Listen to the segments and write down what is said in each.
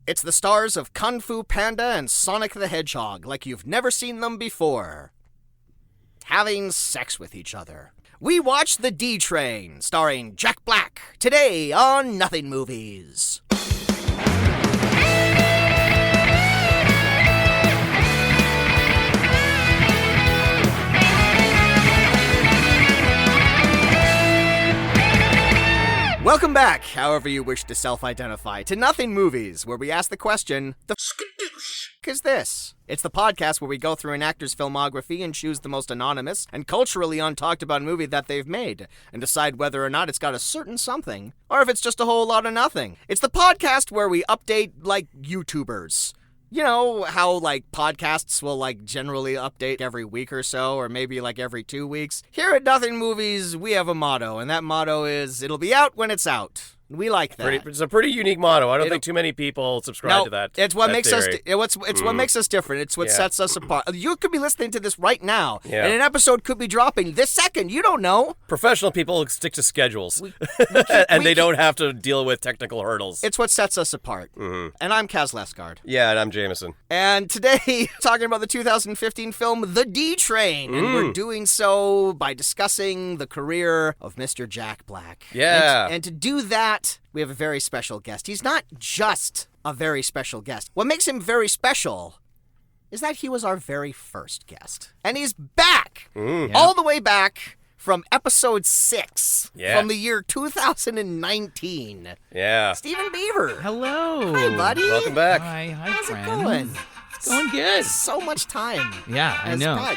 It's the stars of Kung Fu Panda and Sonic the Hedgehog like you've never seen them before. Having sex with each other. We watch The D Train, starring Jack Black, today on Nothing Movies. Welcome back, however you wish to self-identify, to Nothing Movies, where we ask the question, the skadoosh is this? It's the podcast where we go through an actor's filmography and choose the most anonymous and culturally untalked about movie that they've made, and decide whether or not it's got a certain something, or if it's just a whole lot of nothing. It's the podcast where we update, like, YouTubers. You know how, like, podcasts will, like, generally update every week or so, or maybe, like, every 2 weeks? Here at Nothing Movies, we have a motto, and that motto is, it'll be out when it's out. We like that. It's a pretty unique motto. I don't think too many people subscribe to that. It's what makes theory. what makes us different. It's what sets us apart. You could be listening to this right now, Yeah. and an episode could be dropping this second. You don't know. Professional people stick to schedules, and they don't have to deal with technical hurdles. It's what sets us apart. Mm-hmm. And I'm Kaz Lesgard. Yeah, and I'm Jameson. And today, talking about the 2015 film The D Train, and we're doing so by discussing the career of Mr. Jack Black. Yeah. And to do that, we have a very special guest. He's not just a very special guest. What makes him very special is that he was our very first guest. And he's back! All the way back from episode 6 from the year 2019. Yeah. Stephen Beaver. Hello. Hi, buddy. Welcome back. Hi, How's friends. it going? It's going good. So much time. Yeah, I know.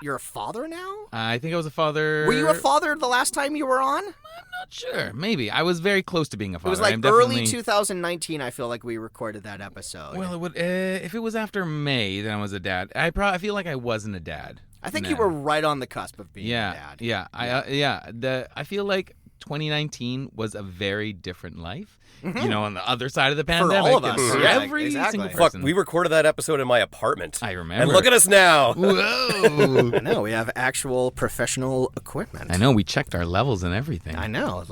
You're a father now? I think I was a father. Were you a father the last time you were on? I'm not sure. Maybe. I was very close to being a father. It was like I'm early definitely... 2019, I feel like we recorded that episode. Well, it would, if it was after May, then I was a dad. I feel like I wasn't a dad. I think you were right on the cusp of being a dad. Yeah. I feel like 2019 was a very different life. You know, on the other side of the pandemic. For all of us. For Yeah, every exactly. single Fuck, person. we recorded that episode in my apartment. I remember. And look at us now. Whoa. I know, we have actual professional equipment. I know, we checked our levels and everything. I know,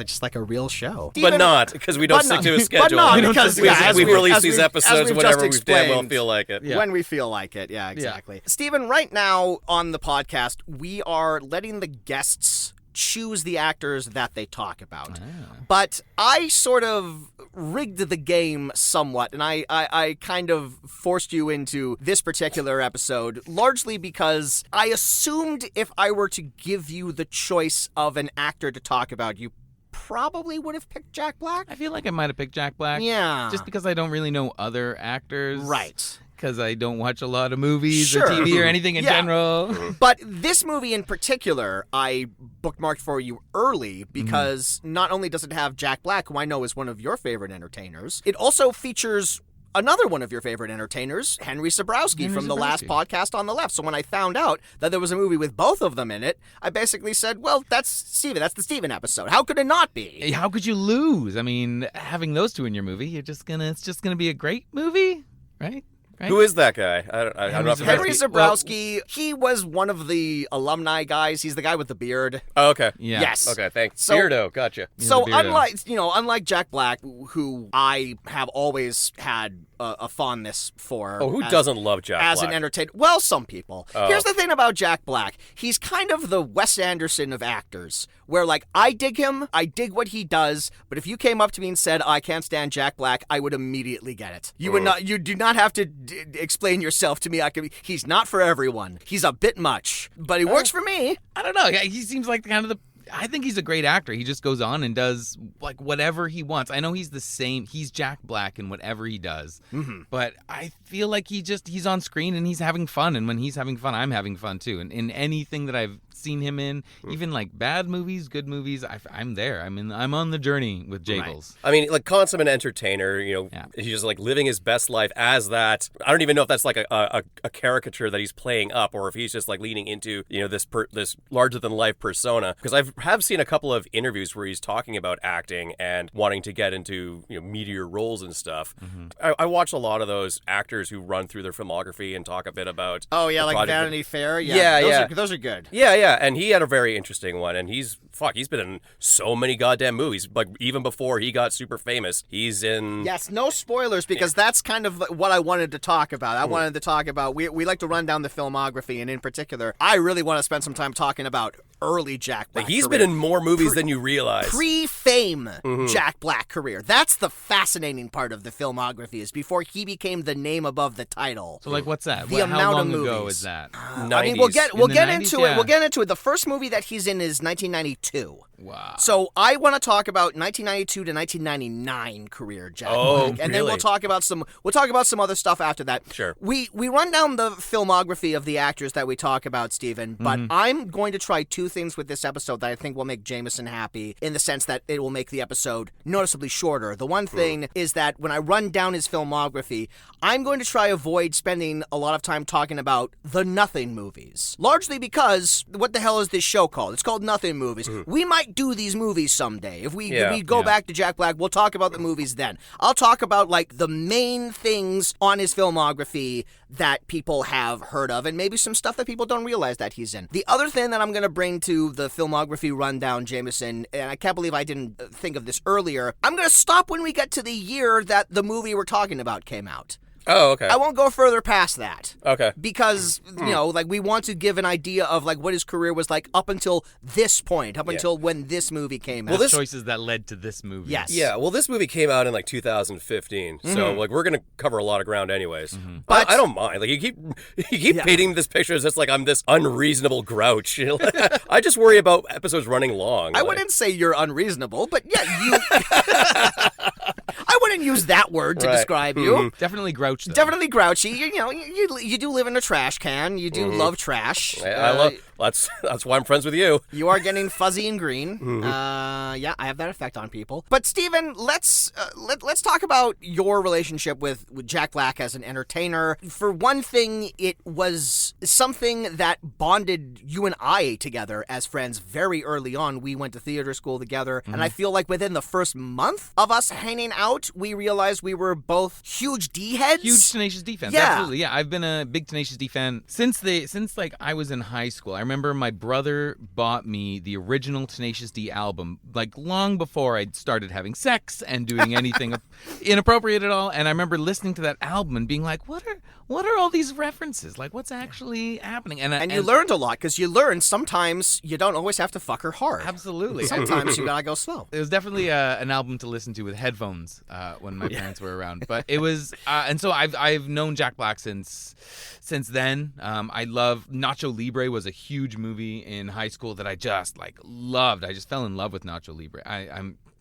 just like a real show. But not, because we don't stick to a schedule. But not, because we release these episodes whenever we damn well feel like it. Yeah. When we feel like it, yeah, exactly. Stephen, right now on the podcast, we are letting the guests choose the actors that they talk about. But I sort of rigged the game somewhat, and I kind of forced you into this particular episode, largely because I assumed if I were to give you the choice of an actor to talk about, you probably would have picked Jack Black. I feel like I might have picked Jack Black. Yeah. Just because I don't really know other actors. Right. Because I don't watch a lot of movies Sure. or TV or anything in general. But this movie in particular, I bookmarked for you early because not only does it have Jack Black, who I know is one of your favorite entertainers, it also features another one of your favorite entertainers, Henry Zebrowski from the last podcast on the left. So when I found out that there was a movie with both of them in it, I basically said, well, that's Steven. That's the Steven episode. How could it not be? How could you lose? I mean, having those two in your movie, it's just gonna be a great movie, right? Who is that guy? I don't know. Henry Zebrowski, he was one of the alumni guys. He's the guy with the beard. Oh, okay. Yeah. Yes. Okay, thanks. So- Beardo, gotcha. So the beard, unlike Jack Black, who I have always had a fondness for. Oh, who doesn't love Jack as Black? an entertainer? Well, some people. Here's the thing about Jack Black. He's kind of the Wes Anderson of actors, where like I dig him, I dig what he does, but if you came up to me and said I can't stand Jack Black, I would immediately get it. You would not. You do not have to explain yourself to me. He's not for everyone. He's a bit much, but he works for me. I don't know. Yeah, he seems like kind of the. I think he's a great actor. He just goes on and does like whatever he wants. I know he's the same. He's Jack Black in whatever he does. Mm-hmm. But I feel like he's on screen and he's having fun. And when he's having fun, I'm having fun too. And in anything that I've seen him in, even like bad movies, good movies, I'm there. I'm on the journey with Jagles. I mean, like consummate entertainer. He's just like living his best life as that. I don't even know if that's like a caricature that he's playing up, or if he's just like leaning into this larger than life persona. Because I have seen a couple of interviews where he's talking about acting and wanting to get into meatier roles and stuff. Mm-hmm. I watch a lot of those actors who run through their filmography and talk a bit about. Oh yeah, like project. Vanity Fair. Yeah, those are good. Yeah. yeah, and he had a very interesting one, and he's been in so many goddamn movies. Like, even before he got super famous, he's in... Yes, no spoilers, because that's kind of what I wanted to talk about. I wanted to talk about... We like to run down the filmography, and in particular, I really want to spend some time talking about early Jack Black He's career. been in more movies than you realize. Pre-fame Jack Black career. That's the fascinating part of the filmography, is before he became the name above the title. So, like, what's that? The How amount long of movies. ago is that? 90s. I mean, we'll get into it. Yeah. We'll get into it. The first movie that he's in is 1992. Wow. So I want to talk about 1992 to 1999 career Jack Black, and then we'll talk about some other stuff after that. Sure. We run down the filmography of the actors that we talk about, Stephen, but I'm going to try two things with this episode that I think will make Jameson happy, in the sense that it will make the episode noticeably shorter. The one thing is that when I run down his filmography, I'm going to try avoid spending a lot of time talking about the nothing movies. Largely because, what the hell is this show called? It's called Nothing Movies. We might do these movies someday. If we go back to Jack Black, we'll talk about the movies then. I'll talk about, like, the main things on his filmography that people have heard of, and maybe some stuff that people don't realize that he's in. The other thing that I'm going to bring to the filmography rundown, Jameson, and I can't believe I didn't think of this earlier, I'm going to stop when we get to the year that the movie we're talking about came out. Oh, okay. I won't go further past that. Okay. Because, like, we want to give an idea of, like, what his career was like up until this point, until when this movie came out. The choices that led to this movie. Yes. Yeah, well, this movie came out in, like, 2015, so, like, we're going to cover a lot of ground anyways. But I don't mind. Like, you keep painting this picture as just like I'm this unreasonable grouch. I just worry about episodes running long. I wouldn't say you're unreasonable, but yeah, you... I wouldn't use that word to describe you. Definitely grouch, though. Definitely grouchy. You do live in a trash can. You do love trash. I love... That's why I'm friends with you. You are getting fuzzy and green. Yeah, I have that effect on people. But Stephen, let's talk about your relationship with Jack Black as an entertainer. For one thing, it was something that bonded you and I together as friends very early on. We went to theater school together, and I feel like within the first month of us hanging out, we realized we were both huge D heads. Huge Tenacious D fans. Yeah. Absolutely. Yeah, I've been a big Tenacious D fan since like I was in high school. I remember my brother bought me the original Tenacious D album, like long before I'd started having sex and doing anything inappropriate at all. And I remember listening to that album and being like, what are all these references? Like, what's actually happening? And you learned a lot, because you learned sometimes you don't always have to fuck her hard. Absolutely. Sometimes you gotta go slow. It was definitely an album to listen to with headphones when my parents were around. But it was, and so I've known Jack Black since then. I love Nacho Libre was a huge movie in high school that I just loved. I just fell in love with Nacho Libre.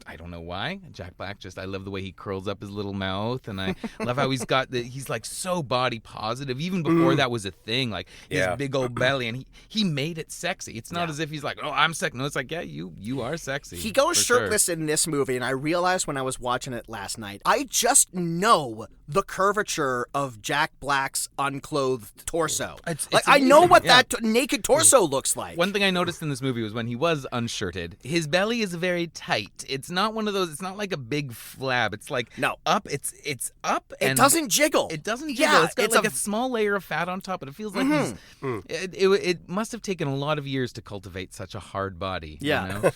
I don't know why. Jack Black I love the way he curls up his little mouth, and I love how he's like so body positive. Even before that was a thing, like his big old belly, and he made it sexy. It's not as if he's like, oh, I'm sexy. No, it's like, yeah, you are sexy. He goes shirtless in this movie, and I realized when I was watching it last night, I just know the curvature of Jack Black's unclothed torso. It's I know what that naked torso looks like. One thing I noticed in this movie was when he was unshirted, his belly is very tight. It's not one of those. It's not like a big flab. It's like up. It's up. It doesn't jiggle. It doesn't jiggle. Yeah, it's got a small layer of fat on top, and it feels like it must have taken a lot of years to cultivate such a hard body. Yeah. You know?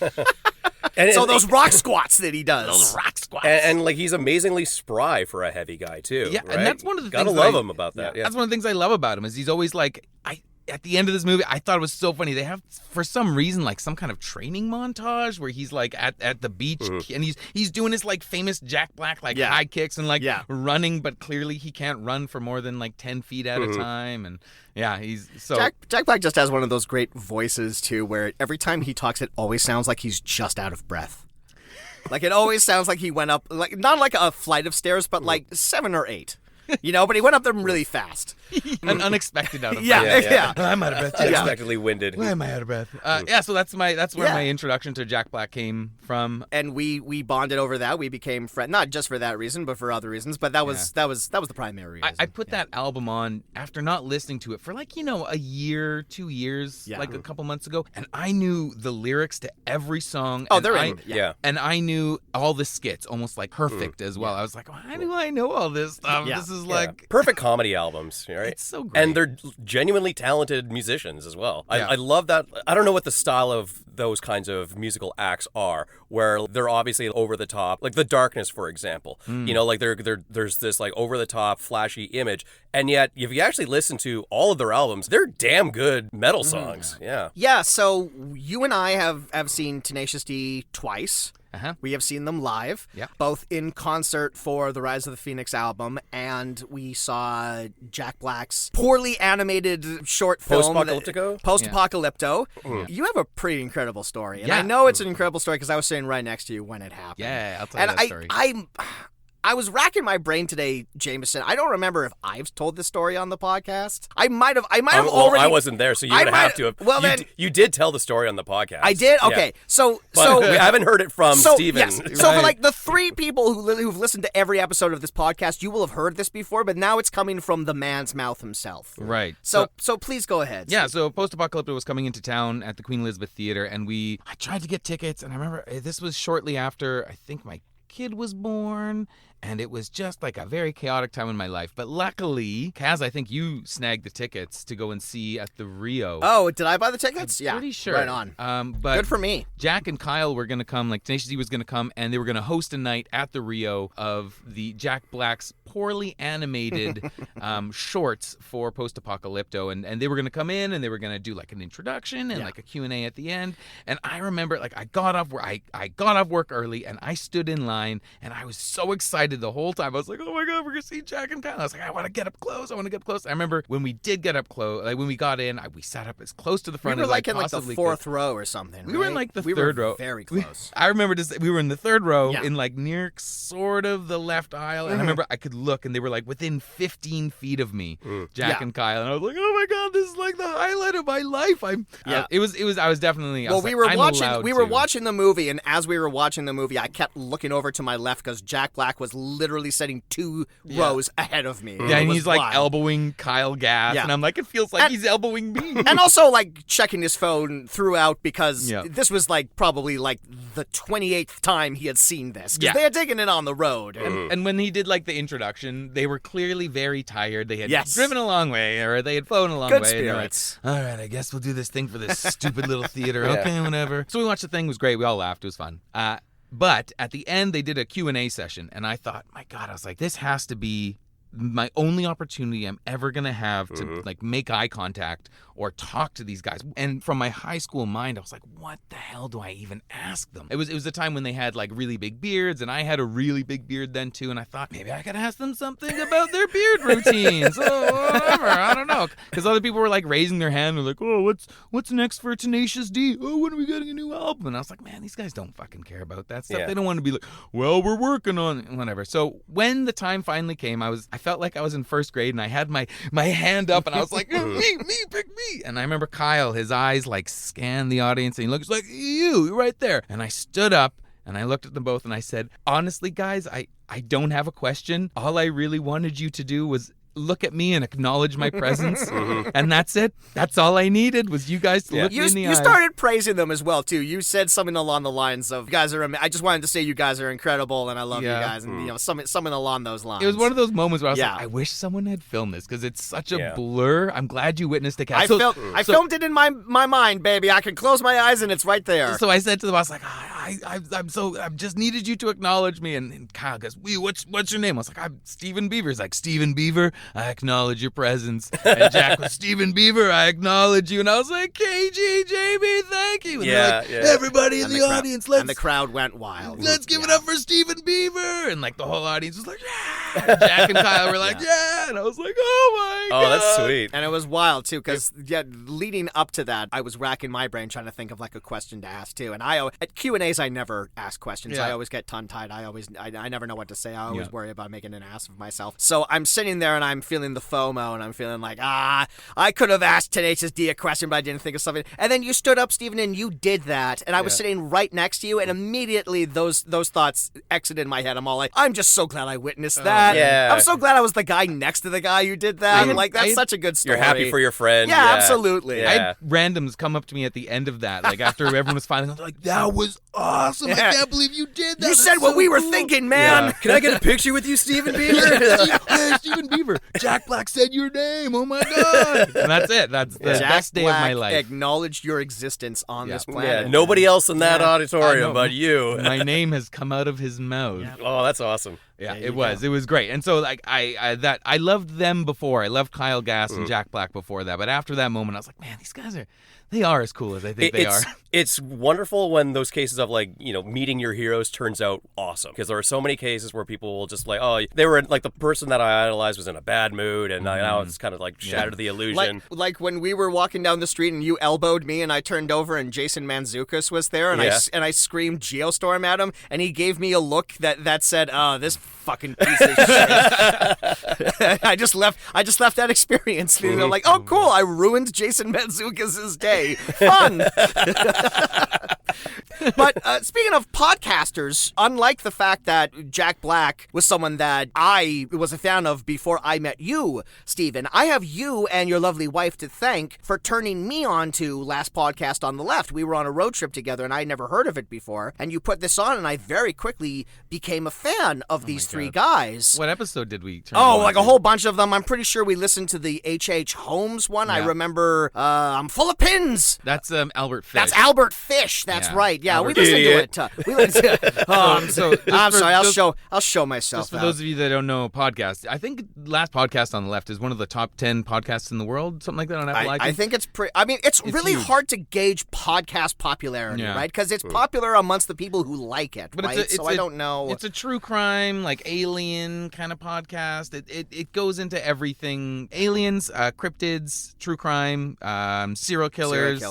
And so those rock squats that he does. Those rock squats. And like he's amazingly spry for a heavy guy too. Yeah, right? and that's one of the Gotta things. Gotta love him about that. Yeah. That's one of the things I love about him is he's always like At the end of this movie, I thought it was so funny. They have, for some reason, like some kind of training montage where he's like at the beach and he's doing his like famous Jack Black high kicks and running, but clearly he can't run for more than like 10 feet at a time. And he's so Jack Black just has one of those great voices too, where every time he talks, it always sounds like he's just out of breath. Like it always sounds like he went up, like not like a flight of stairs, but like 7 or 8. You know, but he went up them really fast. An unexpected out of breath. Yeah. I'm out of breath. Unexpectedly winded. Why am I out of breath? So that's where my introduction to Jack Black came from. And we bonded over that. We became friends, not just for that reason, but for other reasons. But that was the primary reason. I put that album on after not listening to it for a year, 2 years, like a couple months ago, and I knew the lyrics to every song. Oh, they're in. Yeah. And I knew all the skits, almost like perfect as well. I was like, why do I know all this stuff? Yeah. This is like perfect comedy albums, right? It's so great. And they're genuinely talented musicians as well. Yeah. I love that. I don't know what the style of those kinds of musical acts are, where they're obviously over the top, like The Darkness, for example. You know, like there's this like over the top, flashy image, and yet if you actually listen to all of their albums, they're damn good metal songs. Yeah. Yeah, so you and I have seen Tenacious D twice. Uh-huh. We have seen them live, both in concert for the Rise of the Phoenix album, and we saw Jack Black's poorly animated short film. Post-apocalyptico? Post-apocalypto. You have a pretty incredible story, and Yeah. I know it's an incredible story because I was sitting right next to you when it happened. Yeah, I'll tell you that story. I was racking my brain today, Jameson. I don't remember if I've told this story on the podcast. I might have already. I wasn't there, so you would have to have. Well, you did tell the story on the podcast. I did? Yeah. Okay. So we haven't heard it from Steven. Yes. So for like the 3 people who've listened to every episode of this podcast, you will have heard this before, but now it's coming from the man's mouth himself. Right. So please go ahead. Yeah, so Post-Apocalypto was coming into town at the Queen Elizabeth Theater, and I tried to get tickets, and I remember this was shortly after, I think my kid was born, and it was just like a very chaotic time in my life. But luckily, Kaz, I think you snagged the tickets to go and see at the Rio. Oh, did I buy the tickets? I'm pretty sure. Right on. But good for me. Jack and Kyle were going to come, like Tenacious D was going to come, and they were going to host a night at the Rio of the Jack Black's poorly animated shorts for Post-Apocalypto, and they were going to come in, and they were going to do like an introduction and like a Q&A at the end. And I remember, like, I got off work early, and I stood in line, and I was so excited the whole time. I was like, oh my God, we're going to see Jack and Kyle. I was like, I want to get up close. I remember when we did get up close, like when we got in, we sat up as close to the front as I in like the possibly 4th could. row or something. We were in like the we third were row. Very close. I remember we were in the 3rd row in like near sort of the left aisle. And I remember I could look and they were like within 15 feet of me, Jack and Kyle. And I was like, oh my God, this is like the highlight of my life. I was definitely, we were watching the movie, and as we were watching the movie, I kept looking over to my left because Jack Black was literally sitting 2 rows ahead of me. Yeah, and he's like elbowing Kyle Gass, and I'm like, it feels like he's elbowing me. And also like checking his phone throughout because this was like probably like the 28th time he had seen this because they had taken it on the road. And when he did like the introduction, they were clearly very tired. They had driven a long way, or they had flown a long way. Good spirits. And all right, I guess we'll do this thing for this stupid little theater. Okay, whatever. So we watched the thing. It was great. We all laughed. It was fun. But at the end, they did a Q&A session, and I thought, my God, I was like, this has to be my only opportunity I'm ever going to have to like make eye contact or talk to these guys. And from my high school mind, I was like, what the hell do I even ask them? It was a time when they had like really big beards, and I had a really big beard then too, and I thought maybe I could ask them something about their beard routines. Oh, whatever, I don't know. Because other people were like raising their hand, and they're like, oh, what's next for Tenacious D? Oh, when are we getting a new album? And I was like, man, these guys don't fucking care about that stuff. They don't want to be like, well, we're working on it, whatever. So when the time finally came, I felt like I was in 1st grade, and I had my hand up, and I was like, me, pick me. And I remember Kyle, his eyes like scanned the audience, and he looks like, you right there. And I stood up, and I looked at them both, and I said, honestly, guys, I don't have a question. All I really wanted you to do was look at me and acknowledge my presence, and that's it. That's all I needed was you guys to look me in the eyes. You started praising them as well too. You said something along the lines of, "You guys are. I just wanted to say you guys are incredible, and I love you guys," and something along those lines. It was one of those moments where I was like, I wish someone had filmed this because it's such a blur. I'm glad you witnessed it. I filmed it in my mind, baby. I can close my eyes and it's right there. So I said to the boss, like, I just needed you to acknowledge me, and Kyle goes, what's your name? I was like, I'm Steven Beaver. He's like, Steven Beaver, I acknowledge your presence. And Jack was, Steven Beaver, I acknowledge you. And I was like, KG, JB, thank you. And they're like, everybody in the audience, and the crowd went wild. Let's give it up for Steven Beaver. And like the whole audience was like, yeah. And Jack and Kyle were like, yeah. And I was like, oh my God. Oh, that's sweet. And it was wild too, because leading up to that, I was racking my brain trying to think of like a question to ask too. And at Q&As, I never ask questions. I always get tongue-tied. I never know what to say. I always worry about making an ass of myself. So I'm sitting there and I'm feeling the FOMO, and I'm feeling like, I could have asked Tenacious D a question, but I didn't think of something. And then you stood up, Steven, and you did that. And I was sitting right next to you, and immediately those thoughts exited my head. I'm all like, I'm just so glad I witnessed that. Yeah. I'm so glad I was the guy next to the guy who did that. That's such a good story. You're happy for your friend. Yeah, absolutely. Yeah. I had randoms come up to me at the end of that, like after everyone was finally like, that was awesome. I can't believe you did that. You said what we were thinking, man. Yeah. Can I get a picture with you, Steven Beaver? Steven Beaver. Jack Black said your name. Oh my God. And that's it. That's the best day of my life. Acknowledged your existence on this planet. Yeah, nobody else in that auditorium but you. My name has come out of his mouth. Oh, that's awesome. Yeah, it was. It was great. And so like I loved them before. I loved Kyle Gass and Jack Black before that. But after that moment, I was like, man, these guys they are as cool as I think they are. It's wonderful when those cases of like, meeting your heroes turns out awesome. Because there are so many cases where people will just like, oh, they were like the person that I idolized was in a bad mood and now it's kind of like shattered the illusion. Like when we were walking down the street and you elbowed me and I turned over and Jason Mantzoukas was there and I screamed Geostorm at him and he gave me a look that said, oh, this fucking piece of shit. I just left that experience feeling like, oh cool, I ruined Jason Mantzoukas' day. Fun. But speaking of podcasters, unlike the fact that Jack Black was someone that I was a fan of before I met you, Steven, I have you and your lovely wife to thank for turning me on to Last Podcast on the Left. We were on a road trip together and I'd never heard of it before, and you put this on and I very quickly became a fan of these three guys. What episode did we turn on? Like a whole bunch of them. I'm pretty sure we listened to the H.H. Holmes one. Yeah. I remember I'm full of pins. That's Albert Fish. That's Albert Fish. That's right. Yeah, we listened to it. We listened to it. I'm sorry. I'll show myself. Just for those of you that don't know podcasts, I think Last Podcast on the Left is one of the top 10 podcasts in the world, something like that on Apple iTunes. I think it's pretty. I mean, it's really huge. Hard to gauge podcast popularity, right? Because it's popular amongst the people who like it, but right? I don't know. It's a true crime, like alien kind of podcast. It goes into everything: aliens, cryptids, true crime, serial killers.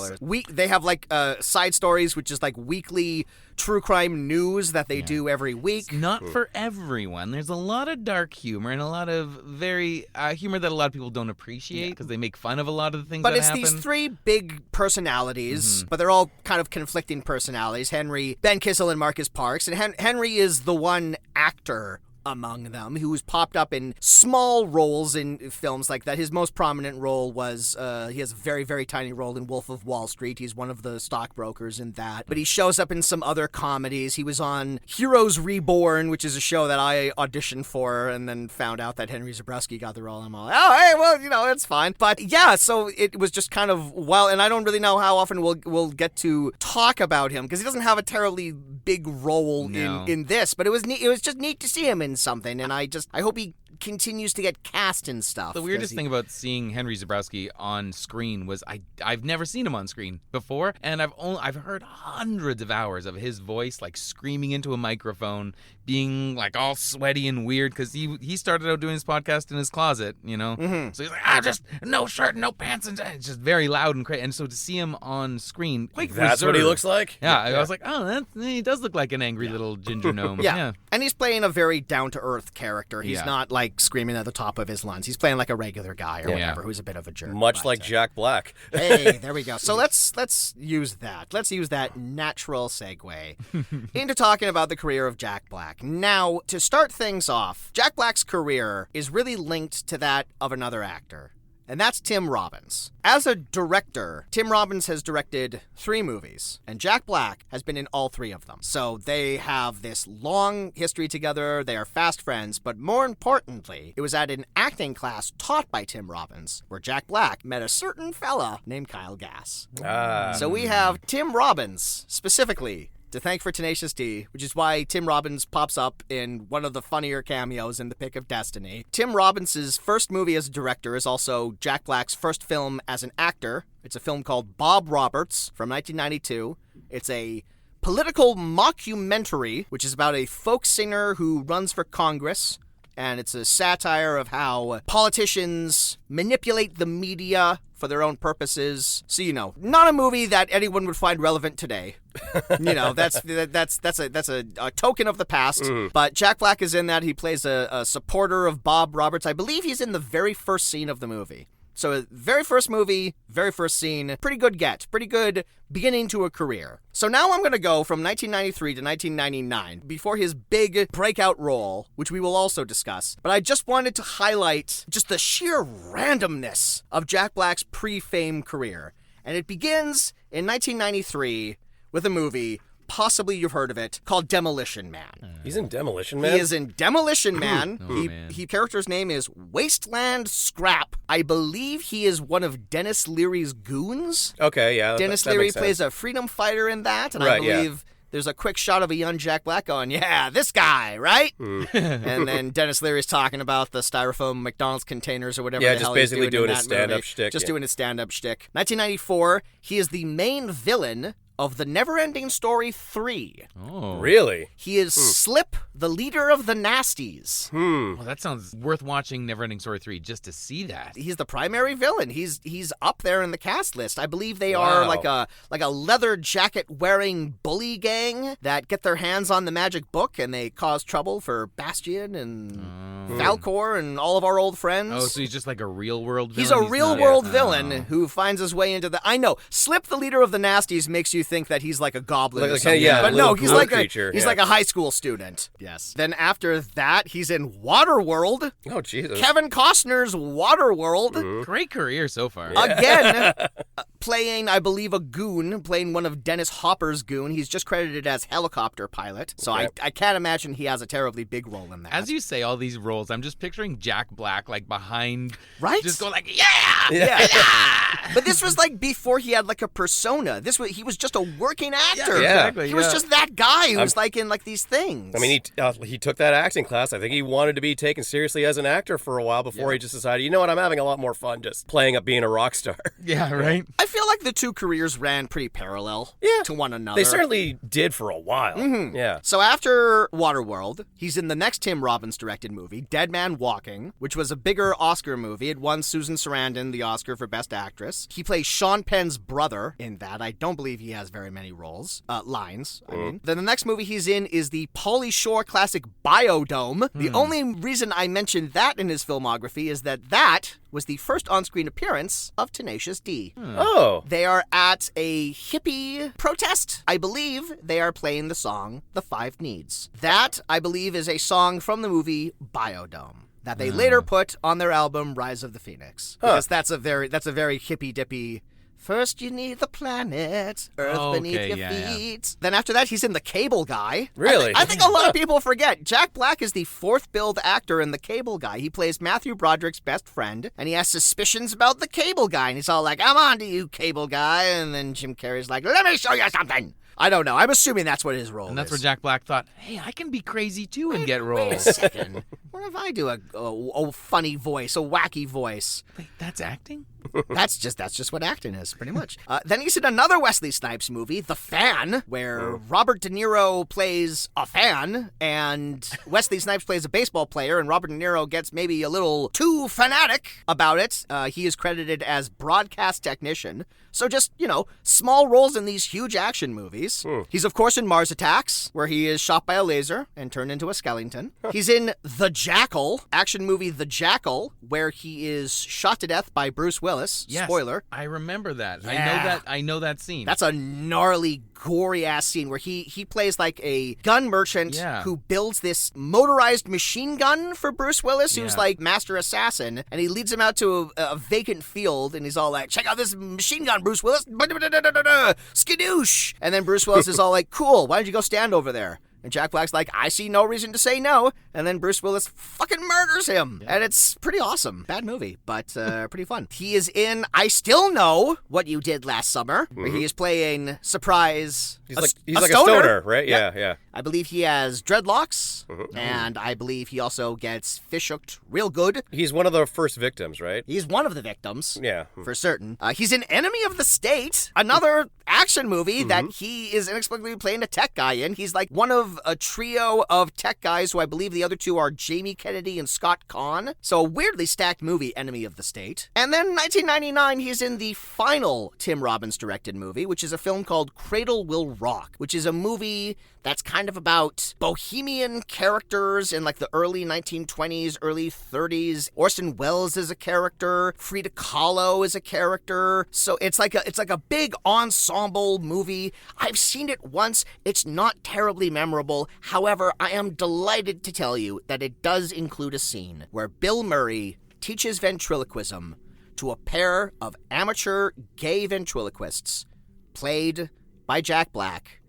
They have like side stories, which is like weekly true crime news that they do every week. It's not for everyone. There's a lot of dark humor and a lot of very humor that a lot of people don't appreciate because they make fun of a lot of the things that happen. But it's these three big personalities, but they're all kind of conflicting personalities. Henry, Ben Kissel, and Marcus Parks. And Henry is the one actor among them who's popped up in small roles in films like that. His most prominent role was he has a very, very tiny role in Wolf of Wall Street. He's one of the stockbrokers in that, but he shows up in some other comedies. He was on Heroes Reborn, which is a show that I auditioned for and then found out that Henry Zabrowski got the role. I'm all, oh hey, well, it's fine. But yeah, so it was just kind of wild, and I don't really know how often we'll get to talk about him because he doesn't have a terribly big role in this, but it was neat. It was just neat to see him in something, and I hope he continues to get cast and stuff. The weirdest thing about seeing Henry Zabrowski on screen was I've never seen him on screen before, and I've heard hundreds of hours of his voice like screaming into a microphone, being like all sweaty and weird because he started out doing his podcast in his closet, So he's like, just no shirt, no pants, and it's just very loud and crazy. And so to see him on screen, that's reserved. What he looks like. Yeah, I was like, he does look like an angry little ginger gnome. Yeah, and he's playing a very down to earth character. He's not like screaming at the top of his lungs. He's playing like a regular guy or whatever, who's a bit of a jerk. Much like Jack Black. Hey, there we go. So let's use that. Let's use that natural segue into talking about the career of Jack Black. Now, to start things off, Jack Black's career is really linked to that of another actor, and that's Tim Robbins. As a director, Tim Robbins has directed 3 movies, and Jack Black has been in all 3 of them. So they have this long history together, they are fast friends, but more importantly, it was at an acting class taught by Tim Robbins, where Jack Black met a certain fella named Kyle Gass. So we have Tim Robbins, specifically, to thank for Tenacious D, which is why Tim Robbins pops up in one of the funnier cameos in The Pick of Destiny. Tim Robbins' first movie as a director is also Jack Black's first film as an actor. It's a film called Bob Roberts from 1992. It's a political mockumentary, which is about a folk singer who runs for Congress. And it's a satire of how politicians manipulate the media for their own purposes. So, not a movie that anyone would find relevant today. That's a token of the past. But Jack Black is in that. He plays a supporter of Bob Roberts. I believe he's in the very first scene of the movie. So very first movie, very first scene, pretty good beginning to a career. So now I'm going to go from 1993 to 1999, before his big breakout role, which we will also discuss. But I just wanted to highlight just the sheer randomness of Jack Black's pre-fame career. And it begins in 1993 with a movie possibly you've heard of it, called Demolition Man. He's in Demolition Man? He is in Demolition Man. man. He character's name is Wasteland Scrap. I believe he is one of Dennis Leary's goons. Okay, yeah. Dennis that Leary makes sense. plays a freedom fighter in that, and Right, I believe there's a quick shot of a young Jack Black going, yeah, this guy, right? And then Dennis Leary's talking about the styrofoam McDonald's containers or whatever the Yeah, just hell basically he's doing doing in his that stand-up movie. shtick, Just yeah. doing his stand-up shtick. 1994, he is the main villain of The Neverending Story 3. Oh. Really? He is Slip, the leader of the Nasties. Well, that sounds worth watching Neverending Story 3 just to see that. He's the primary villain. He's up there in the cast list. I believe they Wow. are like a leather jacket wearing bully gang that get their hands on the magic book and they cause trouble for Bastion and Falcor and all of our old friends. Oh, so he's just like a real world villain? He's a real world not- villain Oh. who finds his way into the. I know, Slip, the leader of the Nasties, makes you think that he's like a goblin Like- or like, something. yeah, but little no, he's ghoul like creature, he's yeah. like a high school student. Yes. Then after that, he's in Waterworld. Oh, Jesus. Kevin Costner's Waterworld. Great career so far. Again, playing, I believe, a goon, playing one of Dennis Hopper's goon. He's just credited as helicopter pilot, so Okay. I can't imagine he has a terribly big role in that. As you say all these roles, I'm just picturing Jack Black like behind, Right? just going like, yeah! Yeah. But this was like before he had like a persona. He was just a working actor. Yeah. Exactly, He was yeah. just that guy who was like in like these things. I mean, he took that acting class. I think he wanted to be taken seriously as an actor for a while before he just decided, you know what, I'm having a lot more fun just playing up being a rock star. Yeah, right? I feel like the two careers ran pretty parallel to one another. They certainly did for a while. Yeah. So after Waterworld, he's in the next Tim Robbins directed movie, Dead Man Walking, which was a bigger Oscar movie. It won Susan Sarandon the Oscar for Best Actress. He plays Sean Penn's brother in that. I don't believe he has very many lines, I mean. Then the next movie he's in is the Pauly Shore classic Biodome. The only reason I mentioned that in his filmography is that was the first on-screen appearance of Tenacious D. Oh. They are at a hippie protest. I believe they are playing the song The Five Needs. That, I believe, is a song from the movie Biodome that they later put on their album Rise of the Phoenix. Because that's a very hippy-dippy. First you need the planet, Earth beneath your feet. Then after that, he's in The Cable Guy. Really? I think a lot of people forget. Jack Black is the fourth billed actor in The Cable Guy. He plays Matthew Broderick's best friend, and he has suspicions about The Cable Guy. And he's all like, I'm on to you, Cable Guy. And then Jim Carrey's like, let me show you something. I don't know. I'm assuming that's what his role is. And that's where Jack Black thought, hey, I can be crazy too and get Wait a roles. second. What if I do a funny voice, a wacky voice? Wait, that's acting? That's just what acting is, pretty much. Then he's in another Wesley Snipes movie, The Fan, where Robert De Niro plays a fan, and Wesley Snipes plays a baseball player, and Robert De Niro gets maybe a little too fanatic about it. He is credited as broadcast technician. So just, small roles in these huge action movies. He's, of course, in Mars Attacks, where he is shot by a laser and turned into a skeleton. He's in The Jackal, action movie The Jackal, where he is shot to death by Bruce Willis. Yes, Spoiler. I remember that. Yeah. I know that scene. That's a gnarly, gory-ass scene where he plays like a gun merchant who builds this motorized machine gun for Bruce Willis, who's like master assassin, and he leads him out to a vacant field, and he's all like, check out this machine gun, Bruce Willis. Skadoosh. And then Bruce Willis is all like, cool, why don't you go stand over there? And Jack Black's like, I see no reason to say no. And then Bruce Willis fucking murders him. And it's pretty awesome. Bad movie, but pretty fun. He is in I Still Know What You Did Last Summer, where he is playing surprise. He's like a stoner, right? Yeah. I believe he has dreadlocks, and I believe he also gets fish hooked real good. He's one of the first victims, right? He's one of the victims. Yeah. For certain. He's in Enemy of the State, another action movie that he is inexplicably playing a tech guy in. He's like one of a trio of tech guys who I believe the other two are Jamie Kennedy and Scott Conn. So a weirdly stacked movie, Enemy of the State. And then 1999, he's in the final Tim Robbins directed movie, which is a film called Cradle Will Rock, which is a movie that's kind of about bohemian characters in like the early 1920s, early 30s. Orson Welles is a character. Frida Kahlo is a character. So it's like a big ensemble movie. I've seen it once. It's not terribly memorable. However, I am delighted to tell you that it does include a scene where Bill Murray teaches ventriloquism to a pair of amateur gay ventriloquists played by Jack Black,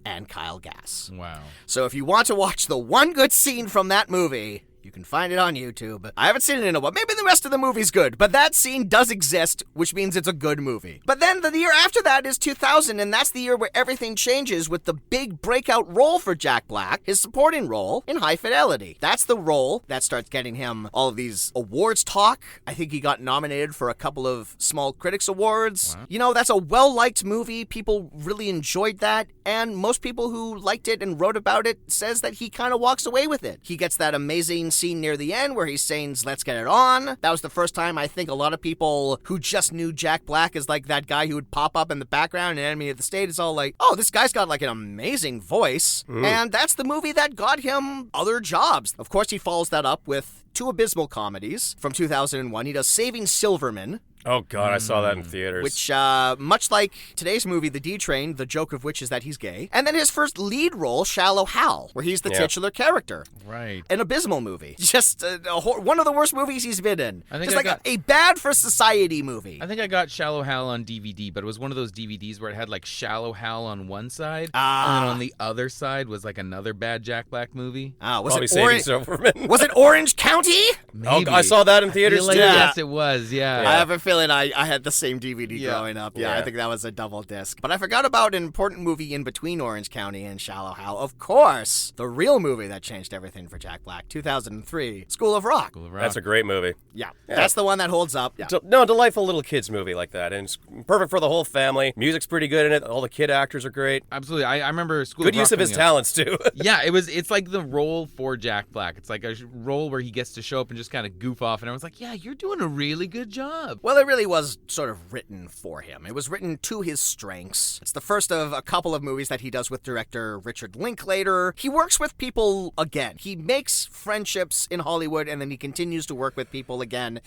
and Kyle Gass. Wow. So if you want to watch the one good scene from that movie, you can find it on YouTube. I haven't seen it in a while. Maybe the rest of the movie's good, but that scene does exist, which means it's a good movie. But then the year after that is 2000, and that's the year where everything changes with the big breakout role for Jack Black, his supporting role in High Fidelity. That's the role that starts getting him all of these awards talk. I think he got nominated for a couple of Small Critics Awards. Wow. You know, that's a well-liked movie. People really enjoyed that, and most people who liked it and wrote about it says that he kind of walks away with it. He gets that amazing scene near the end where he's saying, let's get it on. That was the first time I think a lot of people who just knew Jack Black as like that guy who would pop up in the background in Enemy of the State is all like, oh, this guy's got like an amazing voice. And that's the movie that got him other jobs. Of course, he follows that up with two abysmal comedies from 2001. He does Saving Silverman. Oh, God, I saw that in theaters. Which, much like today's movie, The D-Train, the joke of which is that he's gay. And then his first lead role, Shallow Hal, where he's the titular character. Right. An abysmal movie. Just one of the worst movies he's been in. I think just like a bad for society movie. I think I got Shallow Hal on DVD, but it was one of those DVDs where it had like Shallow Hal on one side, and then on the other side was like another bad Jack Black movie. Was Probably it Saving Silverman. Was it Orange County? Maybe. Oh, I saw that in theaters, too. Yes, it was, yeah. I have a feeling I had the same DVD growing up. Yeah, I think that was a double disc. But I forgot about an important movie in between Orange County and Shallow Hal. Of course, the real movie that changed everything for Jack Black, 2003, School of Rock. That's a great movie. Yeah, that's the one that holds up. Yeah. No, delightful little kids movie like that. And it's perfect for the whole family. Music's pretty good in it. All the kid actors are great. Absolutely. I remember School Good of Rock use of his talents, too. Yeah, it's like the role for Jack Black. It's like a role where he gets to show up and just kind of goof off, and everyone's like, yeah, you're doing a really good job. Well, it really was sort of written for him. It was written to his strengths. It's the first of a couple of movies that he does with director Richard Linklater. He works with people again. He makes friendships in Hollywood, and then he continues to work with people again.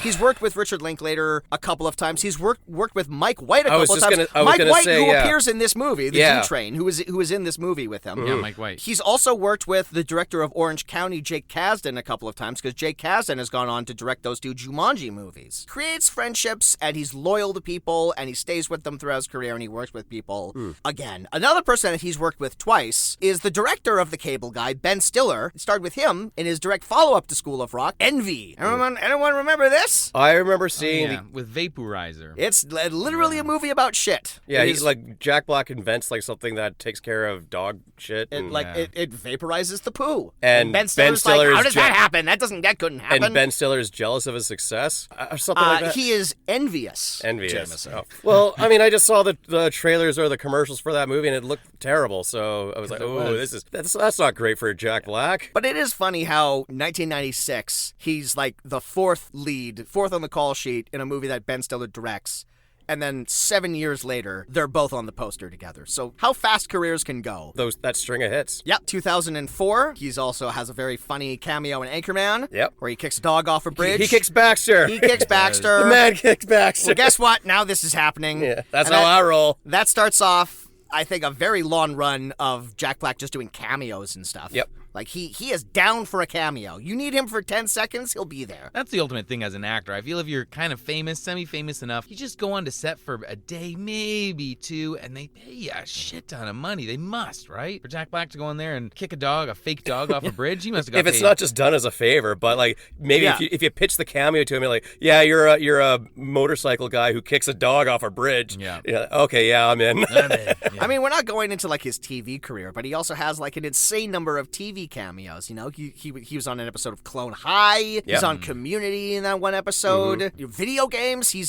He's worked with Richard Linklater a couple of times. He's worked with Mike White a couple of times. Mike White, who appears in this movie, the D-Train, who was in this movie with him. Yeah, Mike White. He's also worked with the director of Orange County, Jake Kasdan, a couple of times, because Jake Kasdan has gone on to direct those two Jumanji movies. Creates friendships, and he's loyal to people, and he stays with them throughout his career, and he works with people. Again, another person that he's worked with twice is the director of The Cable Guy, Ben Stiller. It started with him in his direct follow-up to School of Rock, Envy. Anyone remember this? I remember seeing with Vaporizer. It's literally a movie about shit. Yeah, he's like Jack Black invents like something that takes care of dog shit. It vaporizes the poo. And Ben Stiller's like, how does that happen? That couldn't happen. And Ben Stiller is jealous of his success or something like that. He is envious. Oh. Well, I mean, I just saw the trailers or the commercials for that movie, and it looked terrible. So I was like, "Oh, that's not great for Jack Black." But it is funny how 1996, he's like the fourth on the call sheet in a movie that Ben Stiller directs. And then 7 years later, they're both on the poster together. So how fast careers can go. That string of hits. Yep. 2004, he's also has a very funny cameo in Anchorman. Yep. Where he kicks a dog off a bridge. He kicks Baxter. The man kicks Baxter. Well, guess what? Now this is happening. Yeah, that's how I roll. That starts off, I think, a very long run of Jack Black just doing cameos and stuff. Yep. Like, he is down for a cameo. You need him for 10 seconds, he'll be there. That's the ultimate thing as an actor. I feel if you're kind of famous, semi-famous enough, you just go on to set for a day, maybe two, and they pay you a shit ton of money. They must, right? For Jack Black to go in there and kick a fake dog off a bridge, he must have got If it's paid. not just done as a favor, but like maybe if you pitch the cameo to him, you're like, yeah, you're a motorcycle guy who kicks a dog off a bridge. Yeah. Okay, yeah, I'm in. Yeah. I mean, we're not going into like his TV career, but he also has like an insane number of TV cameos. You know, he was on an episode of Clone High. He's on Community in that one episode. Video games. He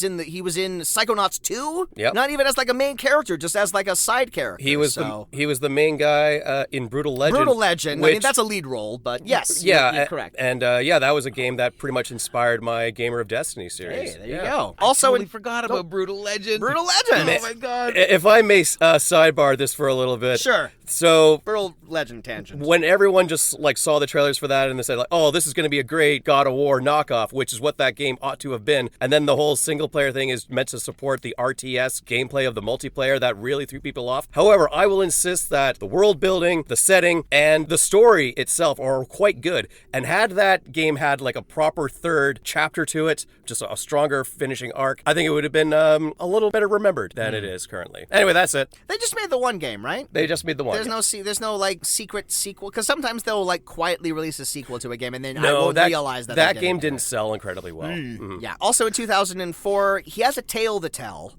was in Psychonauts 2. Yep. Not even as like a main character, just as like a side character. He was the main guy in Brutal Legend. Brutal Legend. I mean, that's a lead role, but yes. Yeah, you're correct. And that was a game that pretty much inspired my Gamer of Destiny series. Hey, there you go. I totally forgot about Brutal Legend. Brutal Legend. Oh my god. If I may sidebar this for a little bit. Sure. So Real legend tangent. when everyone just like saw the trailers for that and they said like, oh, this is going to be a great God of War knockoff, which is what that game ought to have been, and then the whole single player thing is meant to support the RTS gameplay of the multiplayer, that really threw people off. However, I will insist that the world building, the setting, and the story itself are quite good, and had that game had like a proper third chapter to it, just a stronger finishing arc, I think it would have been a little better remembered than it is currently. Anyway, that's it. They just made the one game, right? They just made the one. There's no like secret sequel, because sometimes they'll like quietly release a sequel to a game and then I No, won't realize that that they game it. didn't sell incredibly well. Yeah. Also in 2004, he has a tale to tell.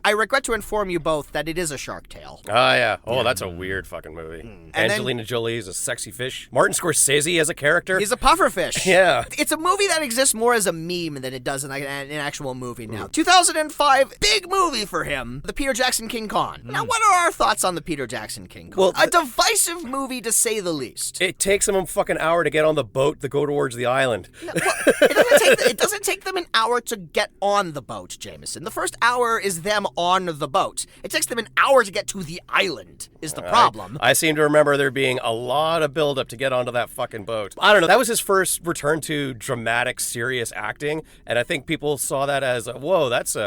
I regret to inform you both that it is a shark tale. Ah, yeah. Oh, that's a weird fucking movie. Angelina Jolie is a sexy fish. Martin Scorsese as a character. He's a pufferfish. Yeah. It's a movie that exists more as a meme than it does an actual movie now. 2005, big movie for him, the Peter Jackson King Kong. Now, what are our thoughts on the Peter Jackson King Kong? Well, a divisive movie to say the least. It takes them a fucking hour to get on the boat to go towards the island. It doesn't take them an hour to get on the boat, Jameson. The first hour is them on the boat. It takes them an hour to get to the island, is the problem. I seem to remember there being a lot of buildup to get onto that fucking boat. I don't know. That was his first return to dramatic, serious acting, and I think people saw that as, whoa, that's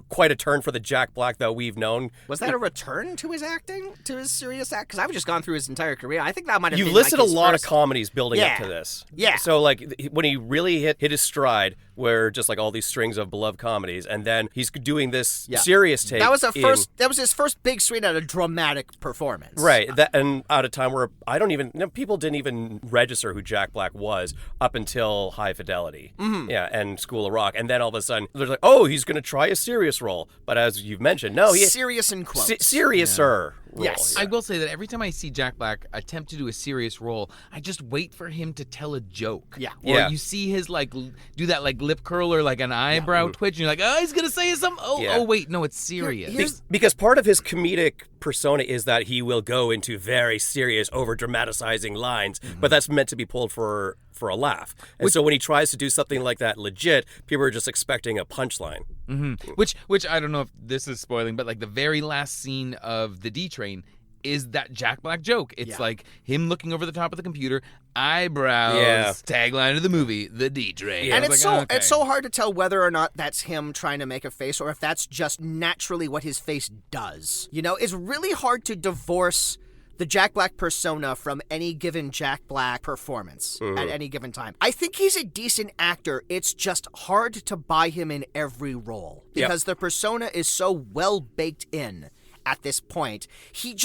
quite a turn for the Jack Black that we've known. Was that a return to his acting, to his serious act? Because I've just gone through his entire career. I think that might have been You listed like a lot first... of comedies building up to this. Yeah. So like when he really hit his stride, where just like all these strings of beloved comedies, and then he's doing this serious take. That was his first big swing at a dramatic performance. Right. That, and at a time where people didn't even register who Jack Black was up until High Fidelity. Mm-hmm. Yeah, and School of Rock. And then all of a sudden, they're like, oh, he's going to try a serious role. But as you've mentioned, no, serious in quotes. Seriouser. Role. Yes. I will say that every time I see Jack Black attempt to do a serious role, I just wait for him to tell a joke. Yeah. Or you see his like do that like lip curl or like an eyebrow twitch, and you're like, oh, he's gonna say something. Oh wait, no, it's serious. Because part of his comedic persona is that he will go into very serious, over dramatizing lines, but that's meant to be pulled for a laugh. And so when he tries to do something like that legit, people are just expecting a punchline. Mm-hmm. Which I don't know if this is spoiling, but like the very last scene of the D Train is that Jack Black joke. It's like him looking over the top of the computer, eyebrows, tagline of the movie, the D Train. Yeah. And it's so hard to tell whether or not that's him trying to make a face or if that's just naturally what his face does. You know, it's really hard to divorce the Jack Black persona from any given Jack Black performance at any given time. I think he's a decent actor. It's just hard to buy him in every role because the persona is so well baked in at this point. He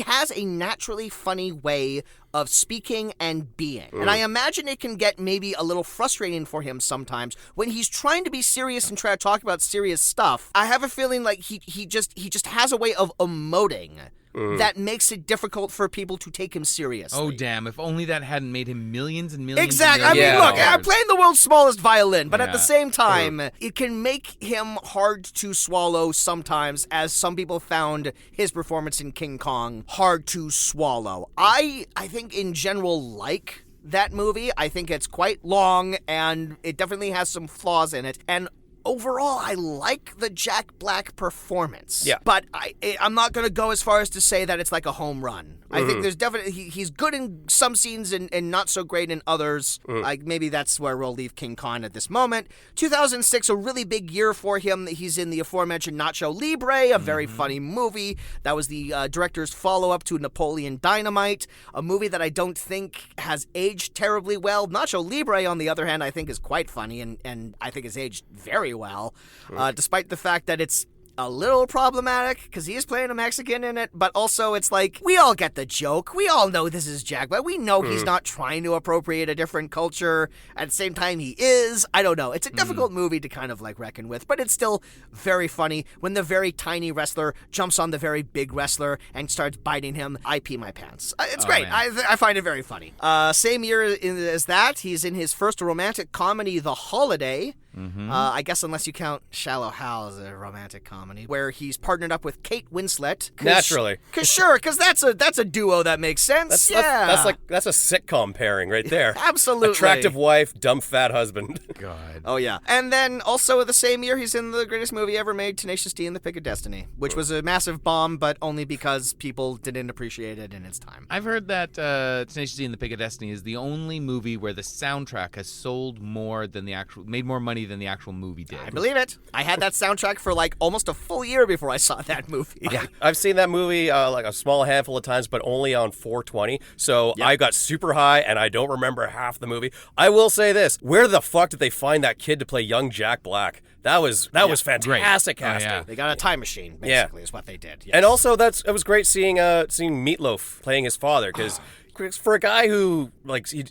has a naturally funny way of speaking and being. And I imagine it can get maybe a little frustrating for him sometimes when he's trying to be serious and try to talk about serious stuff. I have a feeling like he just has a way of emoting that makes it difficult for people to take him seriously. Oh, damn. If only that hadn't made him millions and millions Exactly. and millions. I mean, look, I'm playing the world's smallest violin, but at the same time, it can make him hard to swallow sometimes, as some people found his performance in King Kong hard to swallow. I think in general like that movie. I think it's quite long, and it definitely has some flaws in it. And overall, I like the Jack Black performance. Yeah. But I'm not going to go as far as to say that it's like a home run. I think there's definitely, he's good in some scenes and not so great in others. Like maybe that's where we'll leave King Kong at this moment. 2006, a really big year for him. He's in the aforementioned Nacho Libre, a very funny movie. That was the director's follow-up to Napoleon Dynamite, a movie that I don't think has aged terribly well. Nacho Libre, on the other hand, I think is quite funny and I think has aged very well, despite the fact that it's a little problematic because he is playing a Mexican in it, but also it's like, we all get the joke. We all know this is Jack Black. We know he's not trying to appropriate a different culture. At the same time, he is. I don't know. It's a difficult movie to kind of like reckon with, but it's still very funny when the very tiny wrestler jumps on the very big wrestler and starts biting him. I pee my pants. It's great. I find it very funny. Same year as that, he's in his first romantic comedy, The Holiday. I guess unless you count Shallow Hal as a romantic comedy, where he's partnered up with Kate Winslet. Naturally. Because that's a duo that makes sense. That's a sitcom pairing right there. Absolutely. Attractive wife, dumb fat husband. God. Oh, yeah. And then also the same year, he's in the greatest movie ever made, Tenacious D and the Pick of Destiny, which was a massive bomb, but only because people didn't appreciate it in its time. I've heard that Tenacious D and the Pick of Destiny is the only movie where the soundtrack has sold more than made more money than the actual movie did. I believe it. I had that soundtrack for like almost a full year before I saw that movie. Yeah. I've seen that movie like a small handful of times, but only on 420. So I got super high, and I don't remember half the movie. I will say this: where the fuck did they find that kid to play young Jack Black? That was fantastic casting. Oh, yeah. They got a time machine, basically, is what they did. Yes. And also, it was great seeing Meatloaf playing his father, because for a guy who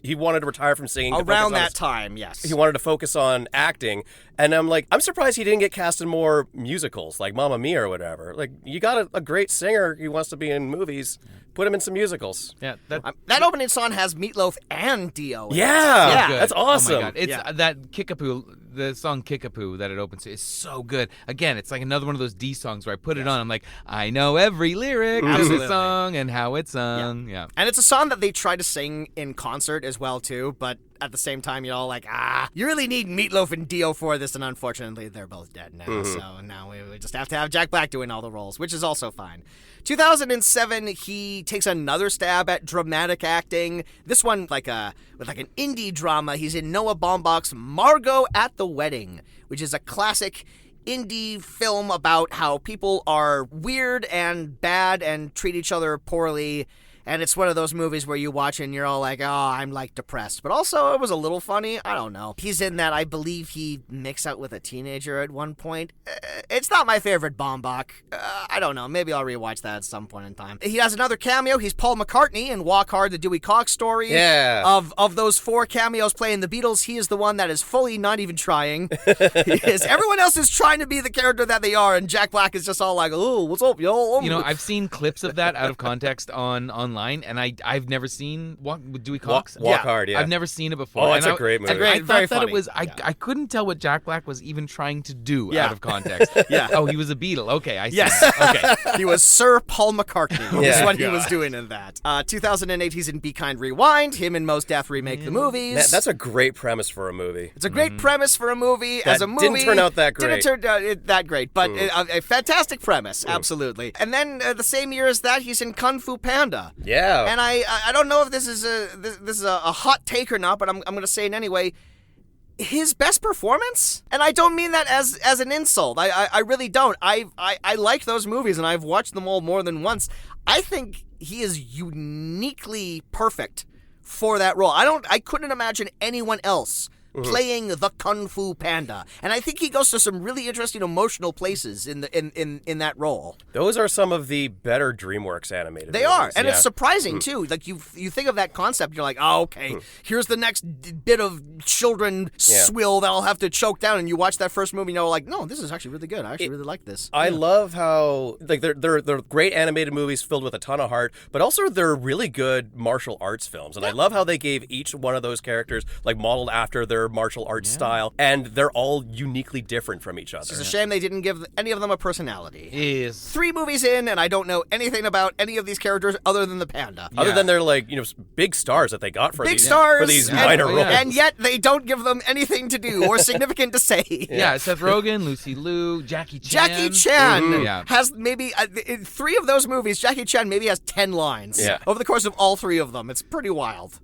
he wanted to retire from singing around that time, yes, he wanted to focus on acting, and I'm surprised he didn't get cast in more musicals like Mamma Mia or whatever. Like, you got a great singer who wants to be in movies. Put him in some musicals. Yeah, that opening song has Meatloaf and Dio. Yeah, so that's awesome. Oh my God. It's that Kickapoo, the song Kickapoo that it opens to is so good. Again, it's like another one of those D songs where I put it on. I'm like, I know every lyric to the song and how it's sung. Yeah. And it's a song that they try to sing in concert as well too, but at the same time, you're all like, you really need Meatloaf and Dio for this, and unfortunately, they're both dead now, so now we just have to have Jack Black doing all the roles, which is also fine. 2007, he takes another stab at dramatic acting. This one, with an indie drama. He's in Noah Baumbach's Margot at the Wedding, which is a classic indie film about how people are weird and bad and treat each other poorly. And it's one of those movies where you watch and you're all like, oh, I'm like depressed. But also it was a little funny. I don't know. He's in that. I believe he mixed out with a teenager at one point. It's not my favorite Baumbach. I don't know. Maybe I'll rewatch that at some point in time. He has another cameo. He's Paul McCartney in Walk Hard, the Dewey Cox story. Yeah. Of those 4 cameos playing the Beatles, he is the one that is fully not even trying. Everyone else is trying to be the character that they are, and Jack Black is just all like, oh, what's up, yo? You know, I've seen clips of that out of context online, and I've never seen Dewey Cox. Walk Hard, yeah. I've never seen it before. Oh, it's a great movie. I very thought that funny. it was. I couldn't tell what Jack Black was even trying to do out of context. Yeah. Oh, he was a Beatle. Okay, I see. Yes. Okay. He was Sir Paul McCartney. Yeah. Is what he was doing in that. 2008, he's in Be Kind, Rewind. Him and Mos Def remake the movies. That's a great premise for a movie. It's a great premise for a movie. That As a movie, didn't turn out that great. Didn't turn out that great, but a fantastic premise, absolutely. And then the same year as that, he's in Kung Fu Panda. Yeah. And I don't know if this is a hot take or not, but I'm going to say it anyway. His best performance, and I don't mean that as an insult. I really don't. I like those movies, and I've watched them all more than once. I think he is uniquely perfect for that role. I couldn't imagine anyone else playing the Kung Fu Panda, and I think he goes to some really interesting emotional places in that role. Those are some of the better DreamWorks animated They movies. are, and it's surprising too. Like you think of that concept, you're like, oh, okay, here's the next bit of children swill that I'll have to choke down, and you watch that first movie, and you're like, no, this is actually really good. I actually really like this. I love how they're great animated movies filled with a ton of heart, but also they're really good martial arts films, and I love how they gave each one of those characters modeled after their martial arts style, and they're all uniquely different from each other. It's a shame they didn't give any of them a personality. Yes. 3 movies in, and I don't know anything about any of these characters other than the panda. Other than they're big stars that they got for Big these stars for these and- minor roles. And yet they don't give them anything to do or significant to say. Yeah, Seth Rogen, Lucy Liu, Jackie Chan. Jackie Chan Yeah. has maybe, in 3 of those movies, Jackie Chan maybe has 10 lines over the course of all 3 of them. It's pretty wild.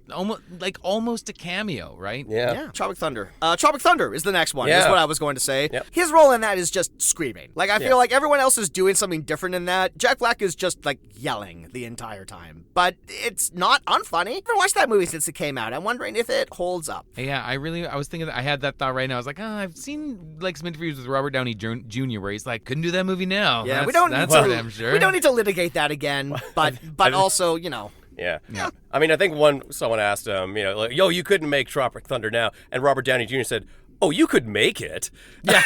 Almost a cameo, right? Yeah. Tropic Thunder. Tropic Thunder is the next one, is Yeah. what I was going to say. Yep. His role in that is just screaming. I feel like everyone else is doing something different in that. Jack Black is just, yelling the entire time. But it's not unfunny. I've watched that movie since it came out. I'm wondering if it holds up. Yeah, I was thinking I had that thought right now. I was like, I've seen some interviews with Robert Downey Jr. where he's like, couldn't do that movie now. Yeah, that's, we don't that's need for to. damn sure. We don't need to litigate that again. But also, Yeah. I mean, I think someone asked him, yo, you couldn't make Tropic Thunder now, and Robert Downey Jr. said, oh, you could make it. Yeah.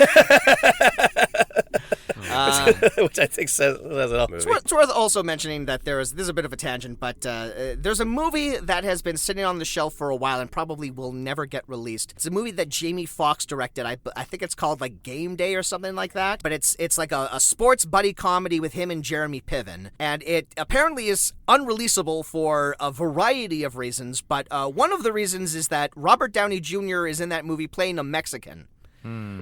Which I think says it all. It's worth also mentioning that this is a bit of a tangent, but there's a movie that has been sitting on the shelf for a while and probably will never get released. It's a movie that Jamie Foxx directed. I think it's called like Game Day or something like that. But it's like a sports buddy comedy with him and Jeremy Piven, and it apparently is unreleasable for a variety of reasons. But one of the reasons is that Robert Downey Jr. is in that movie playing a Mexican.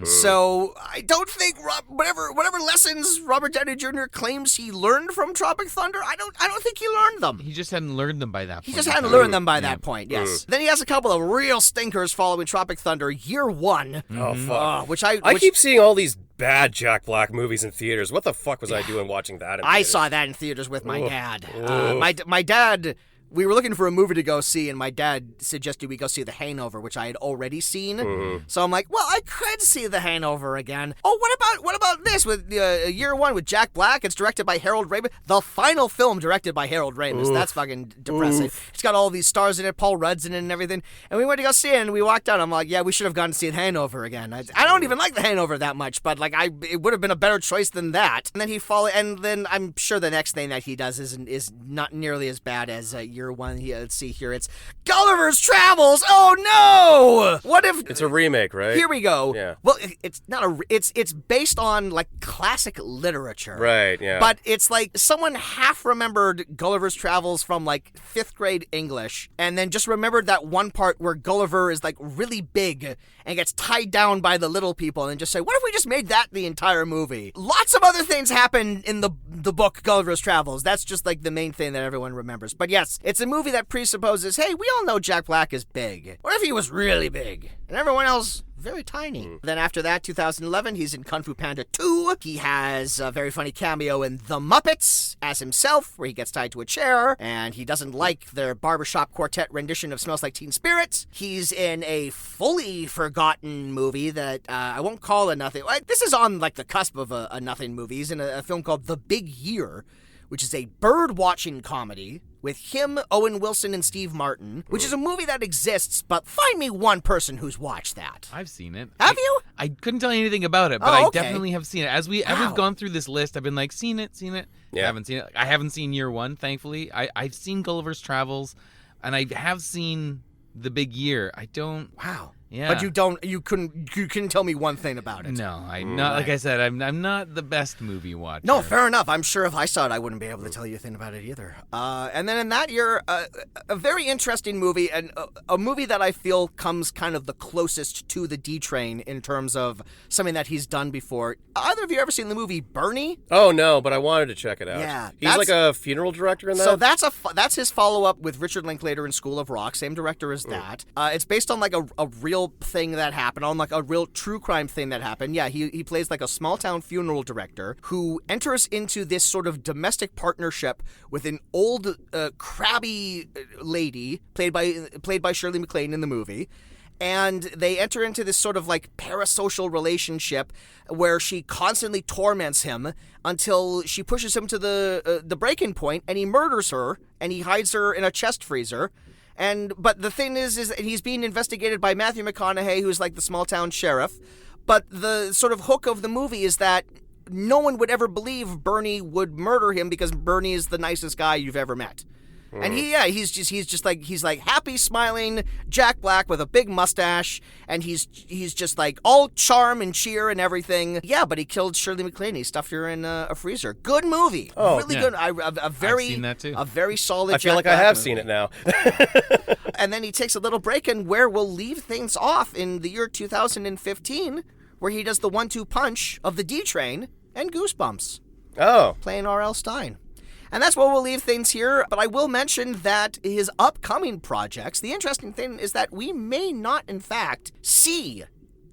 So I don't think whatever lessons Robert Downey Jr. claims he learned from Tropic Thunder, I don't think he learned them. He just hadn't learned them by that point. He just hadn't learned them by that point, yes. Then he has a couple of real stinkers following Tropic Thunder Year One. Oh, fuck. Which I keep seeing all these bad Jack Black movies in theaters. What the fuck was I doing watching that in theaters? I saw that in theaters with my dad. My dad... We were looking for a movie to go see, and my dad suggested we go see The Hangover, which I had already seen. So I'm like, well, I could see The Hangover again. Oh, what about this with Year One with Jack Black? It's directed by Harold Ramis. The final film directed by Harold Ramis. That's fucking depressing. It's got all these stars in it, Paul Rudd's in it and everything. And we went to go see it, and we walked out. I'm like, yeah, we should have gone to see The Hangover again. I don't even like The Hangover that much, but like it would have been a better choice than that. And then I'm sure the next thing that he does is not nearly as bad as Year One. Let's see here. It's Gulliver's Travels. Oh no! What if it's a remake, right? Here we go. Yeah. Well, it's not it's based on like classic literature. Right. Yeah. But it's like someone half remembered Gulliver's Travels from like 5th grade English, and then just remembered that one part where Gulliver is like really big and gets tied down by the little people, and just say, what if we just made that the entire movie? Lots of other things happen in the book Gulliver's Travels. That's just like the main thing that everyone remembers. But yes, it's a movie that presupposes, hey, we all know Jack Black is big. What if he was really big and everyone else very tiny? Then after that, 2011, he's in Kung Fu Panda 2. He has a very funny cameo in The Muppets as himself, where he gets tied to a chair, and he doesn't like their barbershop quartet rendition of Smells Like Teen Spirit. He's in a fully forgotten movie that I won't call a nothing. This is on like the cusp of a nothing movie. He's in a film called The Big Year, which is a bird-watching comedy with him, Owen Wilson, and Steve Martin, which is a movie that exists, but find me one person who's watched that. I've seen it. Have you? I couldn't tell you anything about it, but I definitely have seen it. As we've gone through this list, I've been like, seen it. Yeah. I haven't seen it. I haven't seen Year One, thankfully. I've seen Gulliver's Travels, and I have seen The Big Year. I don't... Wow. Yeah. But you couldn't tell me one thing about it. No, like I said, I'm not the best movie watcher. No, fair enough. I'm sure if I saw it, I wouldn't be able to tell you a thing about it either. And then in that year, a very interesting movie, and a movie that I feel comes kind of the closest to the D Train in terms of something that he's done before. Either of you ever seen the movie Bernie? Oh no, but I wanted to check it out. Yeah, he's like a funeral director in that. So that's his follow up with Richard Linklater in School of Rock, same director as that. It's based on like a real thing that happened, on like a real true crime thing that happened. Yeah, he plays like a small town funeral director who enters into this sort of domestic partnership with an old crabby lady played by Shirley MacLaine in the movie. And they enter into this sort of like parasocial relationship where she constantly torments him until she pushes him to the breaking point, and he murders her, and he hides her in a chest freezer. But the thing is that he's being investigated by Matthew McConaughey, who's like the small town sheriff. But the sort of hook of the movie is that no one would ever believe Bernie would murder him because Bernie is the nicest guy you've ever met. And he's just like happy, smiling Jack Black with a big mustache, and he's just like all charm and cheer and everything. Yeah, but he killed Shirley MacLaine. He stuffed her in a freezer. Good movie. Oh, really yeah. good. I've seen that too. A very solid. I feel Jack like Black I have movie. seen it now. And then he takes a little break, and where we'll leave things off in the year 2015, where he does the 1-2 punch of the D Train and Goosebumps. Oh, Playing R.L. Stein. And that's where we'll leave things here, but I will mention that his upcoming projects, the interesting thing is that we may not, in fact, see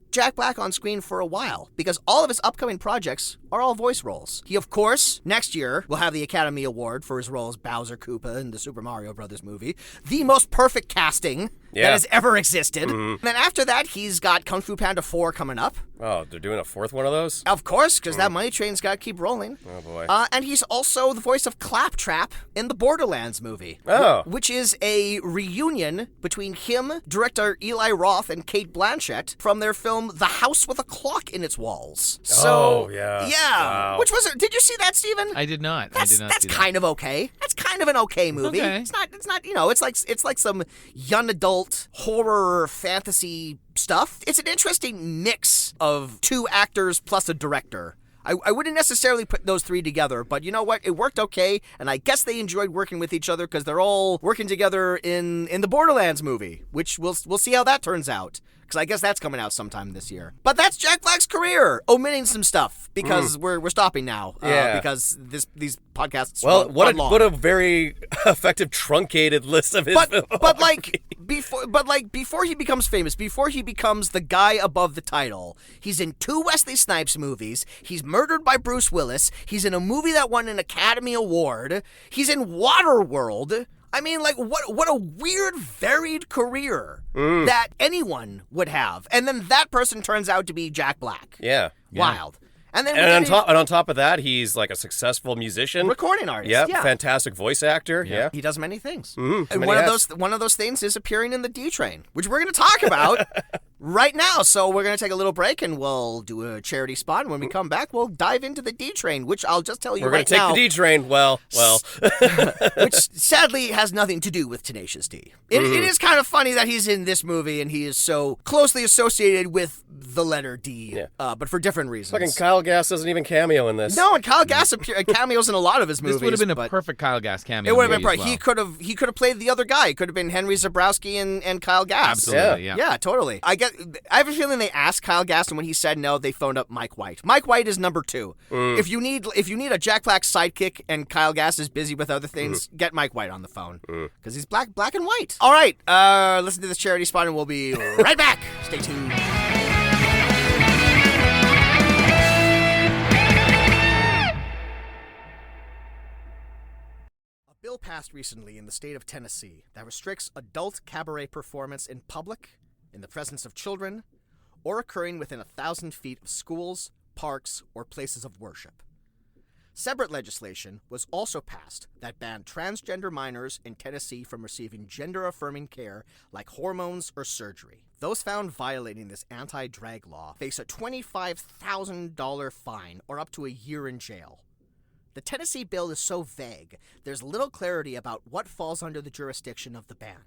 Jack Black on screen for a while, because all of his upcoming projects are all voice roles. He, of course, next year will have the Academy Award for his role as Bowser Koopa in the Super Mario Brothers movie. The most perfect casting that has ever existed. And then after that, he's got Kung Fu Panda 4 coming up. Oh, they're doing a fourth one of those? Of course, because that money train's got to keep rolling. Oh, boy. And he's also the voice of Claptrap in the Borderlands movie. Oh. Which is a reunion between him, director Eli Roth, and Cate Blanchett from their film The House with a Clock in Its Walls. So, oh, yeah. Yeah, Wow. which was did you see that, Steven? I did not. That's see that. kind of okay. That's kind of an okay movie. Okay. It's not it's like some young adult horror fantasy stuff. It's an interesting mix of two actors plus a director. I wouldn't necessarily put those three together, but you know what? It worked okay, and I guess they enjoyed working with each other because they're all working together in the Borderlands movie, which we'll see how that turns out. Because I guess that's coming out sometime this year. But that's Jack Black's career, omitting some stuff because we're stopping now. Because these podcasts. Well, run long. what a very effective truncated list of his films. Before he becomes famous, before he becomes the guy above the title, he's in 2 Wesley Snipes movies. He's murdered by Bruce Willis. He's in a movie that won an Academy Award. He's in Waterworld. I mean, like, what a weird, varied career that anyone would have. And then that person turns out to be Jack Black. Yeah. Wild. And then on top of that, he's like a successful musician. Recording artist. Yep, Yeah. Fantastic voice actor. Yeah. He does many things. Mm-hmm. And one of those things is appearing in the D Train, which we're going to talk about right now. So we're going to take a little break and we'll do a charity spot. And when we come back, we'll dive into the D Train, which I'll just tell you We're right going to take now. the D Train. Well. Which sadly has nothing to do with Tenacious D. It is kind of funny that he's in this movie and he is so closely associated with the letter D, but for different reasons. Fucking Kyle Gass doesn't even cameo in this. No, and Kyle Gass cameos in a lot of his movies. This would have been a perfect Kyle Gass cameo. It would have been movie perfect. as well. He could have played the other guy. It could have been Henry Zabrowski and Kyle Gass. Absolutely, yeah. Yeah, totally. I have a feeling they asked Kyle Gass, and when he said no, they phoned up Mike White. Mike White is number 2. If you need a Jack Black sidekick and Kyle Gass is busy with other things, get Mike White on the phone because he's black and white. All right, listen to this charity spot, and we'll be right back. Stay tuned. A bill passed recently in the state of Tennessee that restricts adult cabaret performance in public, in the presence of children, or occurring within 1,000 feet of schools, parks, or places of worship. Separate legislation was also passed that banned transgender minors in Tennessee from receiving gender-affirming care like hormones or surgery. Those found violating this anti-drag law face a $25,000 fine or up to a year in jail. The Tennessee bill is so vague, there's little clarity about what falls under the jurisdiction of the ban,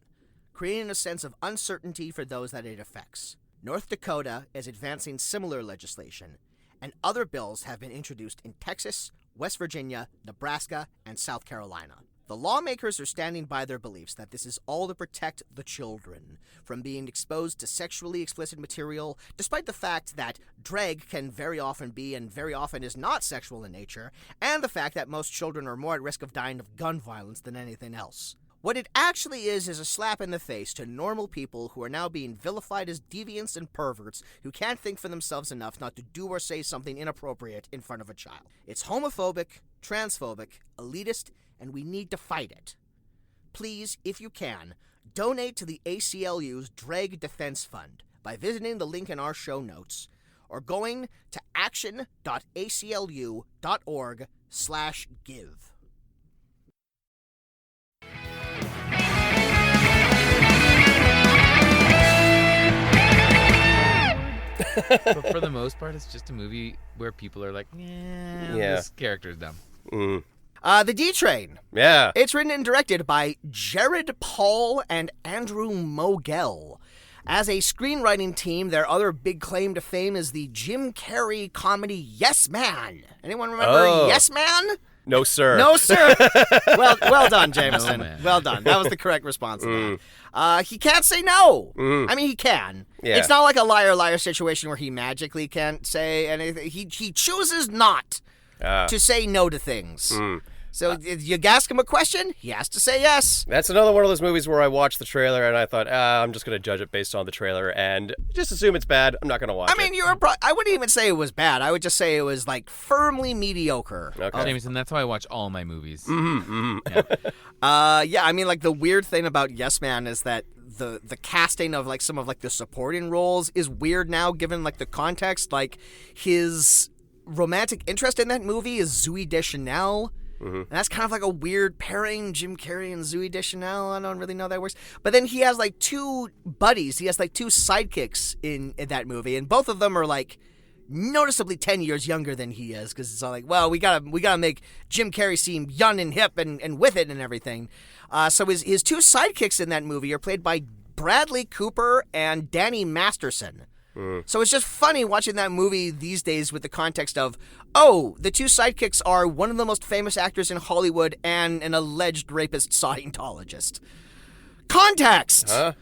creating a sense of uncertainty for those that it affects. North Dakota is advancing similar legislation, and other bills have been introduced in Texas, West Virginia, Nebraska, and South Carolina. The lawmakers are standing by their beliefs that this is all to protect the children from being exposed to sexually explicit material, despite the fact that drag can very often be and very often is not sexual in nature, and the fact that most children are more at risk of dying of gun violence than anything else. What it actually is a slap in the face to normal people who are now being vilified as deviants and perverts who can't think for themselves enough not to do or say something inappropriate in front of a child. It's homophobic, transphobic, elitist, and we need to fight it. Please, if you can, donate to the ACLU's Drag Defense Fund by visiting the link in our show notes or going to action.aclu.org/give. But for the most part, it's just a movie where people are like, this character's dumb. The D Train. Yeah. It's written and directed by Jared Paul and Andrew Mogel. As a screenwriting team, their other big claim to fame is the Jim Carrey comedy Yes Man. Anyone remember Yes Man? No, sir. No, sir. well done, Jameson. No, well done. That was the correct response to that. He can't say no. I mean, he can. Yeah. It's not like a liar-liar situation where he magically can't say anything. He chooses not to say no to things. So you ask him a question, he has to say yes. That's another one of those movies where I watched the trailer and I thought, I'm just going to judge it based on the trailer and just assume it's bad. I'm not going to watch it. I mean, I wouldn't even say it was bad. I would just say it was like firmly mediocre. Okay. Jameson, that's how I watch all my movies. Yeah, I mean, like the weird thing about Yes Man is that the casting of like some of like the supporting roles is weird now, given like the context. Like his romantic interest in that movie is Zooey Deschanel. And that's kind of like a weird pairing, Jim Carrey and Zooey Deschanel. I don't really know how that works. But then he has like 2 buddies. He has like 2 sidekicks in that movie, and both of them are like noticeably 10 years younger than he is, because it's all like, well, we gotta make Jim Carrey seem young and hip and with it and everything. So his two sidekicks in that movie are played by Bradley Cooper and Danny Masterson. So it's just funny watching that movie these days with the context of, oh, the two sidekicks are one of the most famous actors in Hollywood and an alleged rapist Scientologist. Context! Huh?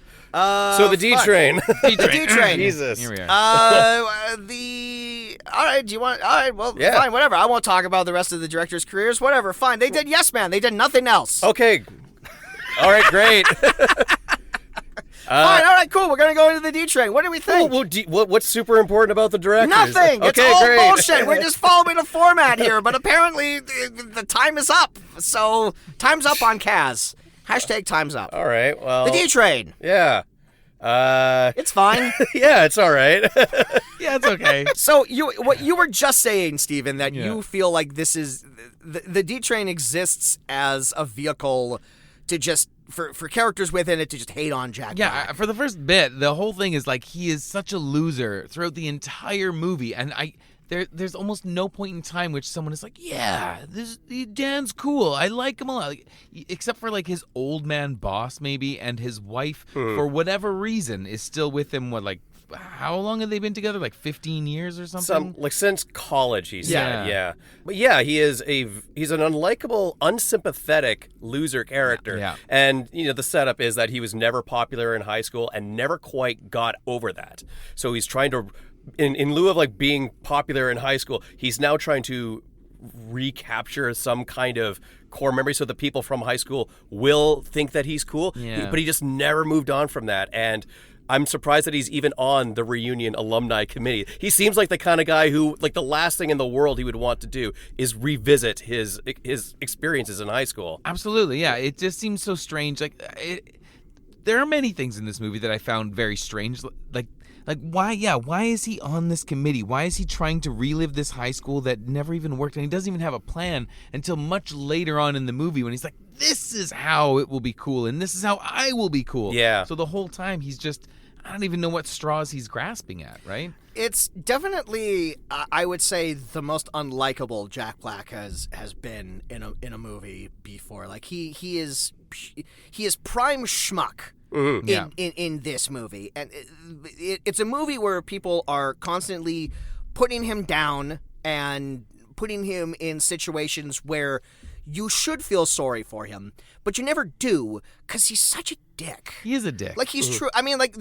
So the D Train. The D Train. Jesus. Here we are. All right, do you want... All right, well, Yeah. fine, whatever. I won't talk about the rest of the directors' careers. Whatever, fine. They did Yes Man. They did nothing else. Okay. All right, great. Fine, all right, cool. We're going to go into the D Train. What do we think? What's super important about the directors? Nothing. Okay, It's all great. bullshit. We're just following a format here, but apparently the time is up. So, time's up on Kaz. Hashtag time's up. All right, well... The D Train. Yeah. It's fine. Yeah, it's all right. Yeah, it's okay. So what you were just saying, Steven, that Yeah. you feel like this is the D Train exists as a vehicle to just for characters within it to just hate on Jack Black. Yeah, for the first bit, the whole thing is like he is such a loser throughout the entire movie, and there's almost no point in time which someone is like, yeah, Dan's cool, I like him a lot, except for like his old man boss maybe, and his wife for whatever reason is still with him. What, like, how long have they been together? Like 15 years or something? Since college, he said. Yeah. Yeah. But yeah, he's an unlikable, unsympathetic loser character. Yeah. And the setup is that he was never popular in high school and never quite got over that. So he's trying to, in lieu of like being popular in high school, he's now trying to recapture some kind of core memory so the people from high school will think that he's cool. Yeah. But he just never moved on from that. And I'm surprised that he's even on the reunion alumni committee. He seems like the kind of guy who, like, the last thing in the world he would want to do is revisit his experiences in high school. Absolutely, yeah. It just seems so strange. Like, there are many things in this movie that I found very strange. Like why is he on this committee? Why is he trying to relive this high school that never even worked? And he doesn't even have a plan until much later on in the movie when he's like, this is how it will be cool, and this is how I will be cool. Yeah. So the whole time he's just, I don't even know what straws he's grasping at, right? It's definitely, I would say, the most unlikable Jack Black has been in a movie before. Like he is prime schmuck. Mm-hmm. In this movie, and it's a movie where people are constantly putting him down and putting him in situations where you should feel sorry for him, but you never do because he's such a dick. He is a dick. Like, he's true. I mean, like,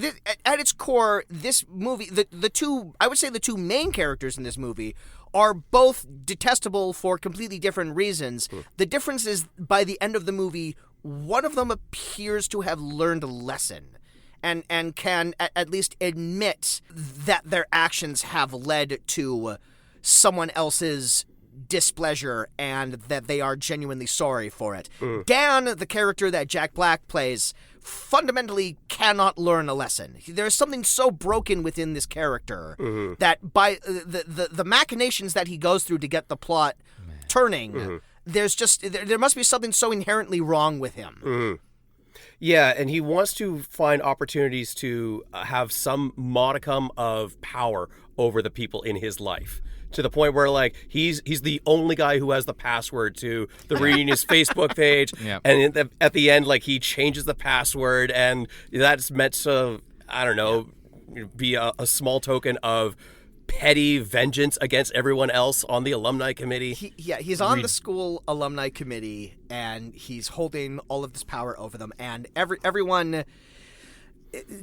at its core, this movie, the two main characters in this movie are both detestable for completely different reasons. The difference is, by the end of the movie, one of them appears to have learned a lesson and can at least admit that their actions have led to someone else's displeasure and that they are genuinely sorry for it. Dan, the character that Jack Black plays, fundamentally cannot learn a lesson. There's something so broken within this character that by the machinations that he goes through to get the plot turning, there must be something so inherently wrong with him. Yeah, and he wants to find opportunities to have some modicum of power over the people in his life. To the point where, like, he's the only guy who has the password to the reunion's Facebook page. Yep. And at the end, like, he changes the password, and that's meant to, I don't know, be a small token of petty vengeance against everyone else on the alumni committee. He's on the school alumni committee, and he's holding all of this power over them, and everyone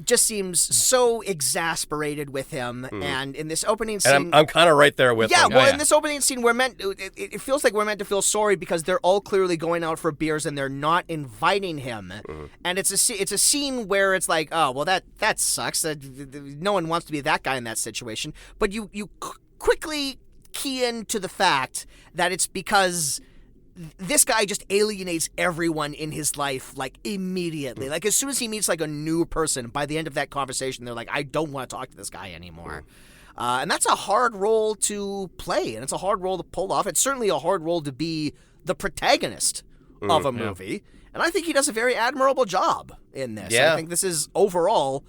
just seems so exasperated with him. And in this opening scene, and I'm kind of right there with him. In this opening scene, it feels like we're meant to feel sorry because they're all clearly going out for beers and they're not inviting him. And it's a scene where it's like, oh well, that sucks. No one wants to be that guy in that situation. But you quickly key into the fact that it's because this guy just alienates everyone in his life, like, immediately. Like, as soon as he meets, like, a new person, by the end of that conversation, they're like, I don't want to talk to this guy anymore. And that's a hard role to play, and it's a hard role to pull off. It's certainly a hard role to be the protagonist of a movie. And I think he does a very admirable job in this. Yeah. I think this is, overall,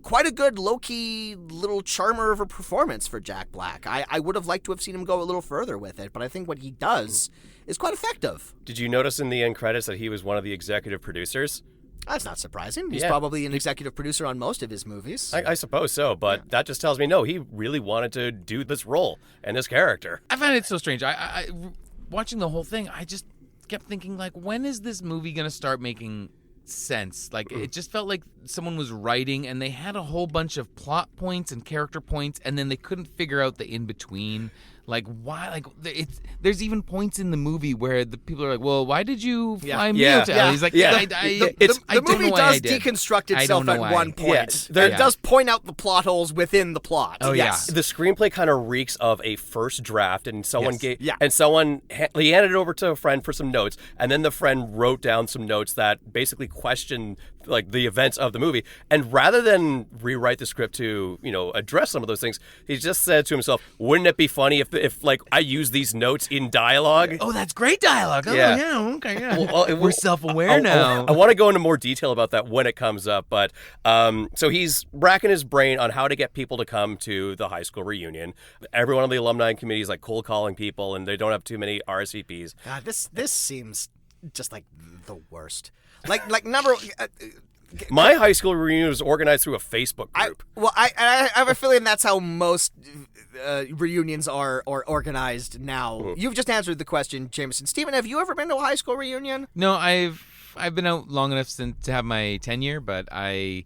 quite a good low-key little charmer of a performance for Jack Black. I would have liked to have seen him go a little further with it, but I think what he does is quite effective. Did you notice in the end credits that he was one of the executive producers? That's not surprising. He's probably an executive producer on most of his movies. I suppose so, but that just tells me, no, he really wanted to do this role and this character. I find it so strange. I watching the whole thing, I just kept thinking, like, when is this movie going to start making sense? Like, it just felt like someone was writing and they had a whole bunch of plot points and character points, and then they couldn't figure out the in-between. Like, why? Like, there's even points in the movie where the people are like, well, why did you fly me out to LA? He's like, the movie does deconstruct itself at one point. It does point out the plot holes within the plot. Oh, yes. The screenplay kind of reeks of a first draft, and someone he handed it over to a friend for some notes, and then the friend wrote down some notes that basically questioned like the events of the movie. And rather than rewrite the script to, address some of those things, he just said to himself, wouldn't it be funny if like I use these notes in dialogue? Oh, that's great dialogue. Oh, yeah. Okay, yeah. We're self-aware now. I want to go into more detail about that when it comes up, but so he's racking his brain on how to get people to come to the high school reunion. Everyone on the alumni committee is like cold calling people, and they don't have too many RSVPs. God, this seems just like the worst. Like number. My high school reunion was organized through a Facebook group. I have a feeling that's how most reunions are organized now. Mm-hmm. You've just answered the question, Jameson. Stephen, have you ever been to a high school reunion? No, I've been out long enough to have my tenure, but I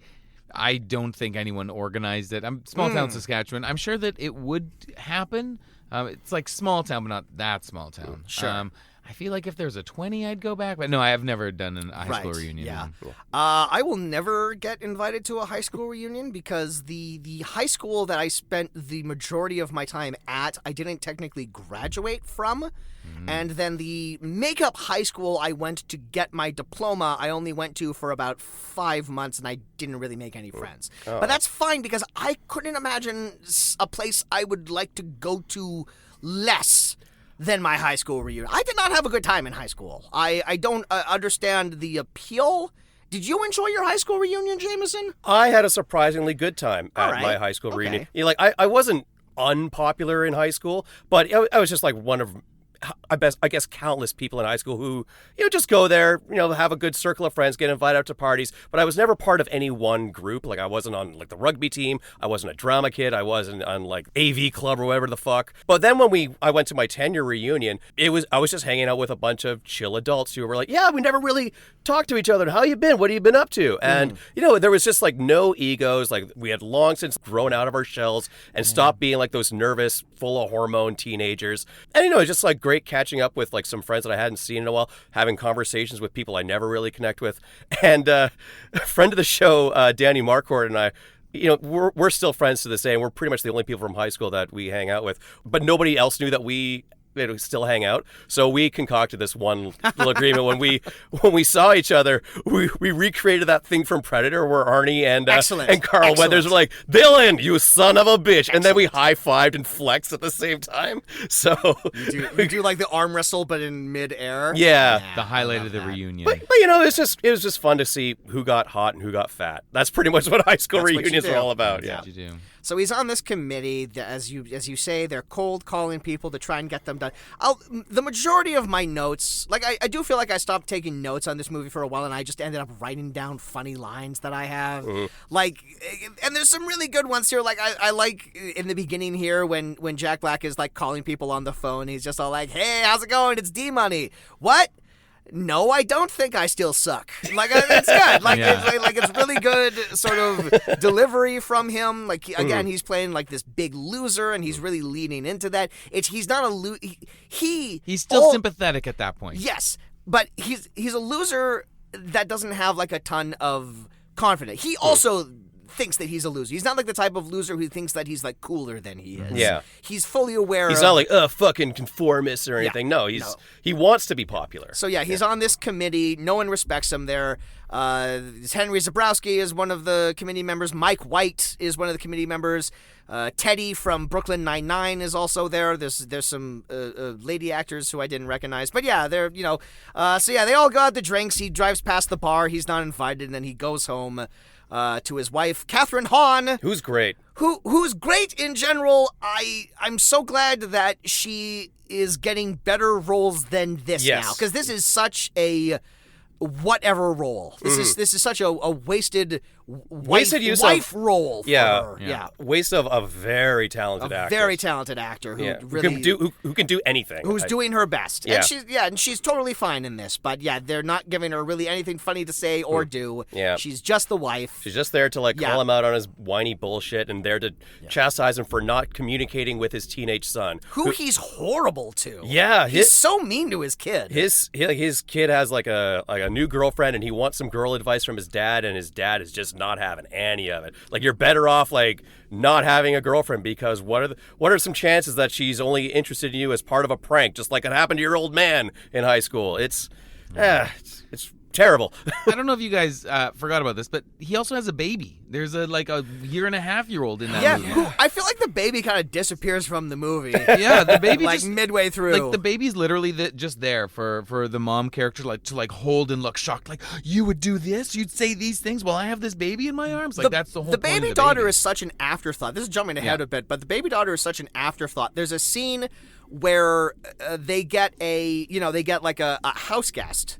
don't think anyone organized it. I'm small town Saskatchewan. I'm sure that it would happen. It's like small town, but not that small town. Sure. I feel like if there's a 20, I'd go back. But no, I have never done a high school reunion. Yeah. I will never get invited to a high school reunion because the high school that I spent the majority of my time at, I didn't technically graduate from. Mm-hmm. And then the makeup high school I went to get my diploma, I only went to for about 5 months, and I didn't really make any friends. Oh. But that's fine because I couldn't imagine a place I would like to go to less than my high school reunion. I did not have a good time in high school. I don't understand the appeal. Did you enjoy your high school reunion, Jameson? I had a surprisingly good time at my high school reunion. I wasn't unpopular in high school, but I was just like one of I guess countless people in high school who, just go there, have a good circle of friends, get invited out to parties. But I was never part of any one group. Like I wasn't on like the rugby team. I wasn't a drama kid. I wasn't on like AV club or whatever the fuck. But then when I went to my 10-year reunion, I was just hanging out with a bunch of chill adults who were like, yeah, we never really talked to each other. How you been? What have you been up to? And, there was just like no egos. Like we had long since grown out of our shells and stopped being like those nervous, full of hormone teenagers. And, just like great catching up with like some friends that I hadn't seen in a while, having conversations with people I never really connect with. And a friend of the show, Danny Marquardt, and I, we're still friends to this day, and we're pretty much the only people from high school that we hang out with. But nobody else knew that we still hang out. So we concocted this one little agreement when we saw each other. We recreated that thing from Predator where Arnie and Carl Weathers were like, Dylan, you son of a bitch. Excellent. And then we high-fived and flexed at the same time. So you do like the arm wrestle but in mid-air. Yeah. The highlight of the reunion. But it was just fun to see who got hot and who got fat. That's pretty much what high school reunions are all about. That's what you do. So he's on this committee that, as you say, they're cold calling people to try and get them done. The majority of my notes, like I do feel like I stopped taking notes on this movie for a while, and I just ended up writing down funny lines that I have. Mm-hmm. Like, and there's some really good ones here. Like I like in the beginning here when Jack Black is like calling people on the phone. He's just all like, "Hey, how's it going? It's D-Money. What? No, I don't think I still suck." Like it's good. Like it's really good sort of delivery from him. Like again, he's playing like this big loser, and he's really leaning into that. He's not a he's still sympathetic at that point. Yes, but he's a loser that doesn't have like a ton of confidence. He also thinks that he's a loser. He's not like the type of loser who thinks that he's like cooler than he is. Yeah. He's fully aware He's not like, fucking conformist or anything. No, he wants to be popular. So he's on this committee. No one respects him there. Henry Zabrowski is one of the committee members. Mike White is one of the committee members. Teddy from Brooklyn Nine-Nine is also there. There's some lady actors who I didn't recognize. But they're, they all got the drinks. He drives past the bar. He's not invited, and then he goes home. to his wife, Catherine Hahn. Who's great. Who's great in general. I'm so glad that she is getting better roles than this now, because this is such a whatever role. This is such a wasted use wife role for her. Yeah. Waste of a very talented actor. Very talented actor who really who can do anything. Who's doing her best. Yeah. And she's totally fine in this, but they're not giving her really anything funny to say or do. Yeah. She's just the wife. She's just there to call him out on his whiny bullshit and there to chastise him for not communicating with his teenage son. Who he's horrible to. Yeah. He's so mean to his kid. His kid has like a new girlfriend and he wants some girl advice from his dad, and his dad is just not having any of it. Like, you're better off not having a girlfriend, because what are some chances that she's only interested in you as part of a prank, just like it happened to your old man in high school? It's terrible. I don't know if you guys forgot about this, but he also has a baby. There's a 1.5-year-old in that movie. I feel like the baby kind of disappears from the movie. Yeah, the baby just midway through. The baby's literally just there for the mom character to hold and look shocked. Like, you would do this? You'd say these things while I have this baby in my arms? That's the whole point baby of the daughter baby. is such an afterthought. This is jumping ahead a bit, but the baby daughter is such an afterthought. There's a scene where they get a house guest,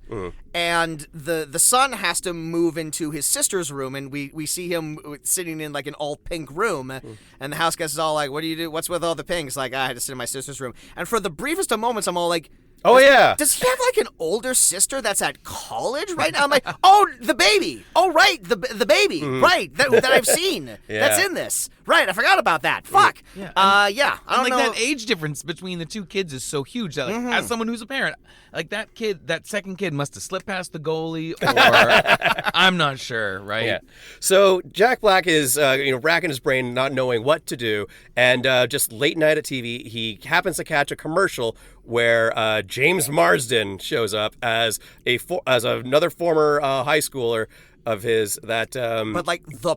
and the son has to move into his sister's room, and we see him sitting in an all pink room, and the house guest is all like, "What do you do? What's with all the pink?" It's like, I had to sit in my sister's room, and for the briefest of moments, I'm all like, does he have an older sister that's at college right now? I'm like, oh, the baby. Oh, right, the baby, right, that I've seen. That's in this. Right, I forgot about that. Fuck. I don't know. That age difference between the two kids is so huge that as someone who's a parent, that second kid must have slipped past the goalie, or I'm not sure, right? Yeah. So Jack Black is racking his brain, not knowing what to do, and just late night at TV, he happens to catch a commercial where James Marsden shows up as another former high schooler of his that but the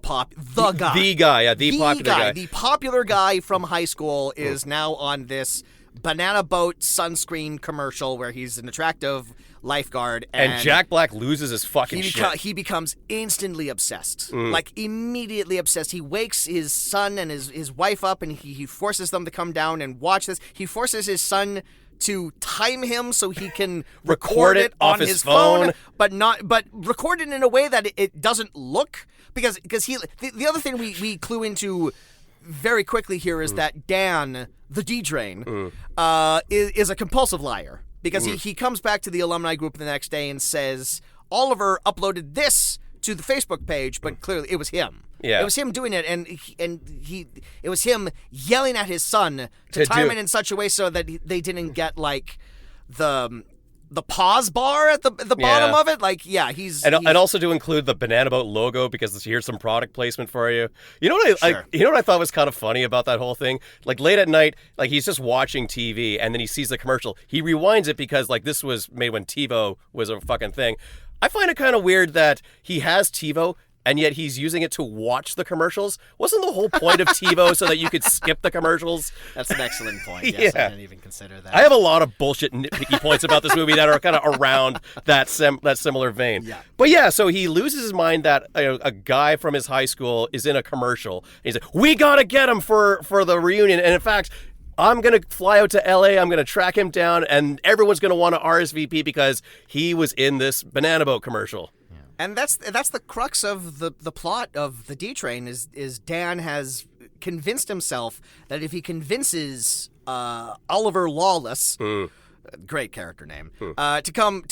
popular guy from high school is now on this banana boat sunscreen commercial where he's an attractive lifeguard, and Jack Black loses his fucking shit. He becomes instantly obsessed, immediately obsessed. He wakes his son and his wife up, and he forces them to come down and watch this. He forces his son to time him so he can record it on his phone, but record it in a way that it doesn't look, because the other thing we clue into very quickly here is that Dan, the D-Train, is a compulsive liar, because he comes back to the alumni group the next day and says, Oliver uploaded this to the Facebook page, but clearly it was him. Yeah. It was him doing it, and it was him yelling at his son to time it in such a way so that they didn't get the pause bar at the bottom of it. He's and also to include the Banana Boat logo, because here's some product placement for you. You know what I thought was kind of funny about that whole thing? Late at night, he's just watching TV, and then he sees the commercial. He rewinds it because this was made when TiVo was a fucking thing. I find it kind of weird that he has TiVo, and yet he's using it to watch the commercials. Wasn't the whole point of TiVo so that you could skip the commercials? That's an excellent point. Yes, I didn't even consider that. I have a lot of bullshit nitpicky points about this movie that are kind of around that similar vein. Yeah. But so he loses his mind that a guy from his high school is in a commercial. And he's like, we gotta get him for the reunion. And in fact, I'm going to fly out to L.A., I'm going to track him down, and everyone's going to want to RSVP because he was in this Banana Boat commercial. And that's the crux of the plot of the D-Train is Dan has convinced himself that if he convinces Oliver Lawless, great character name, to come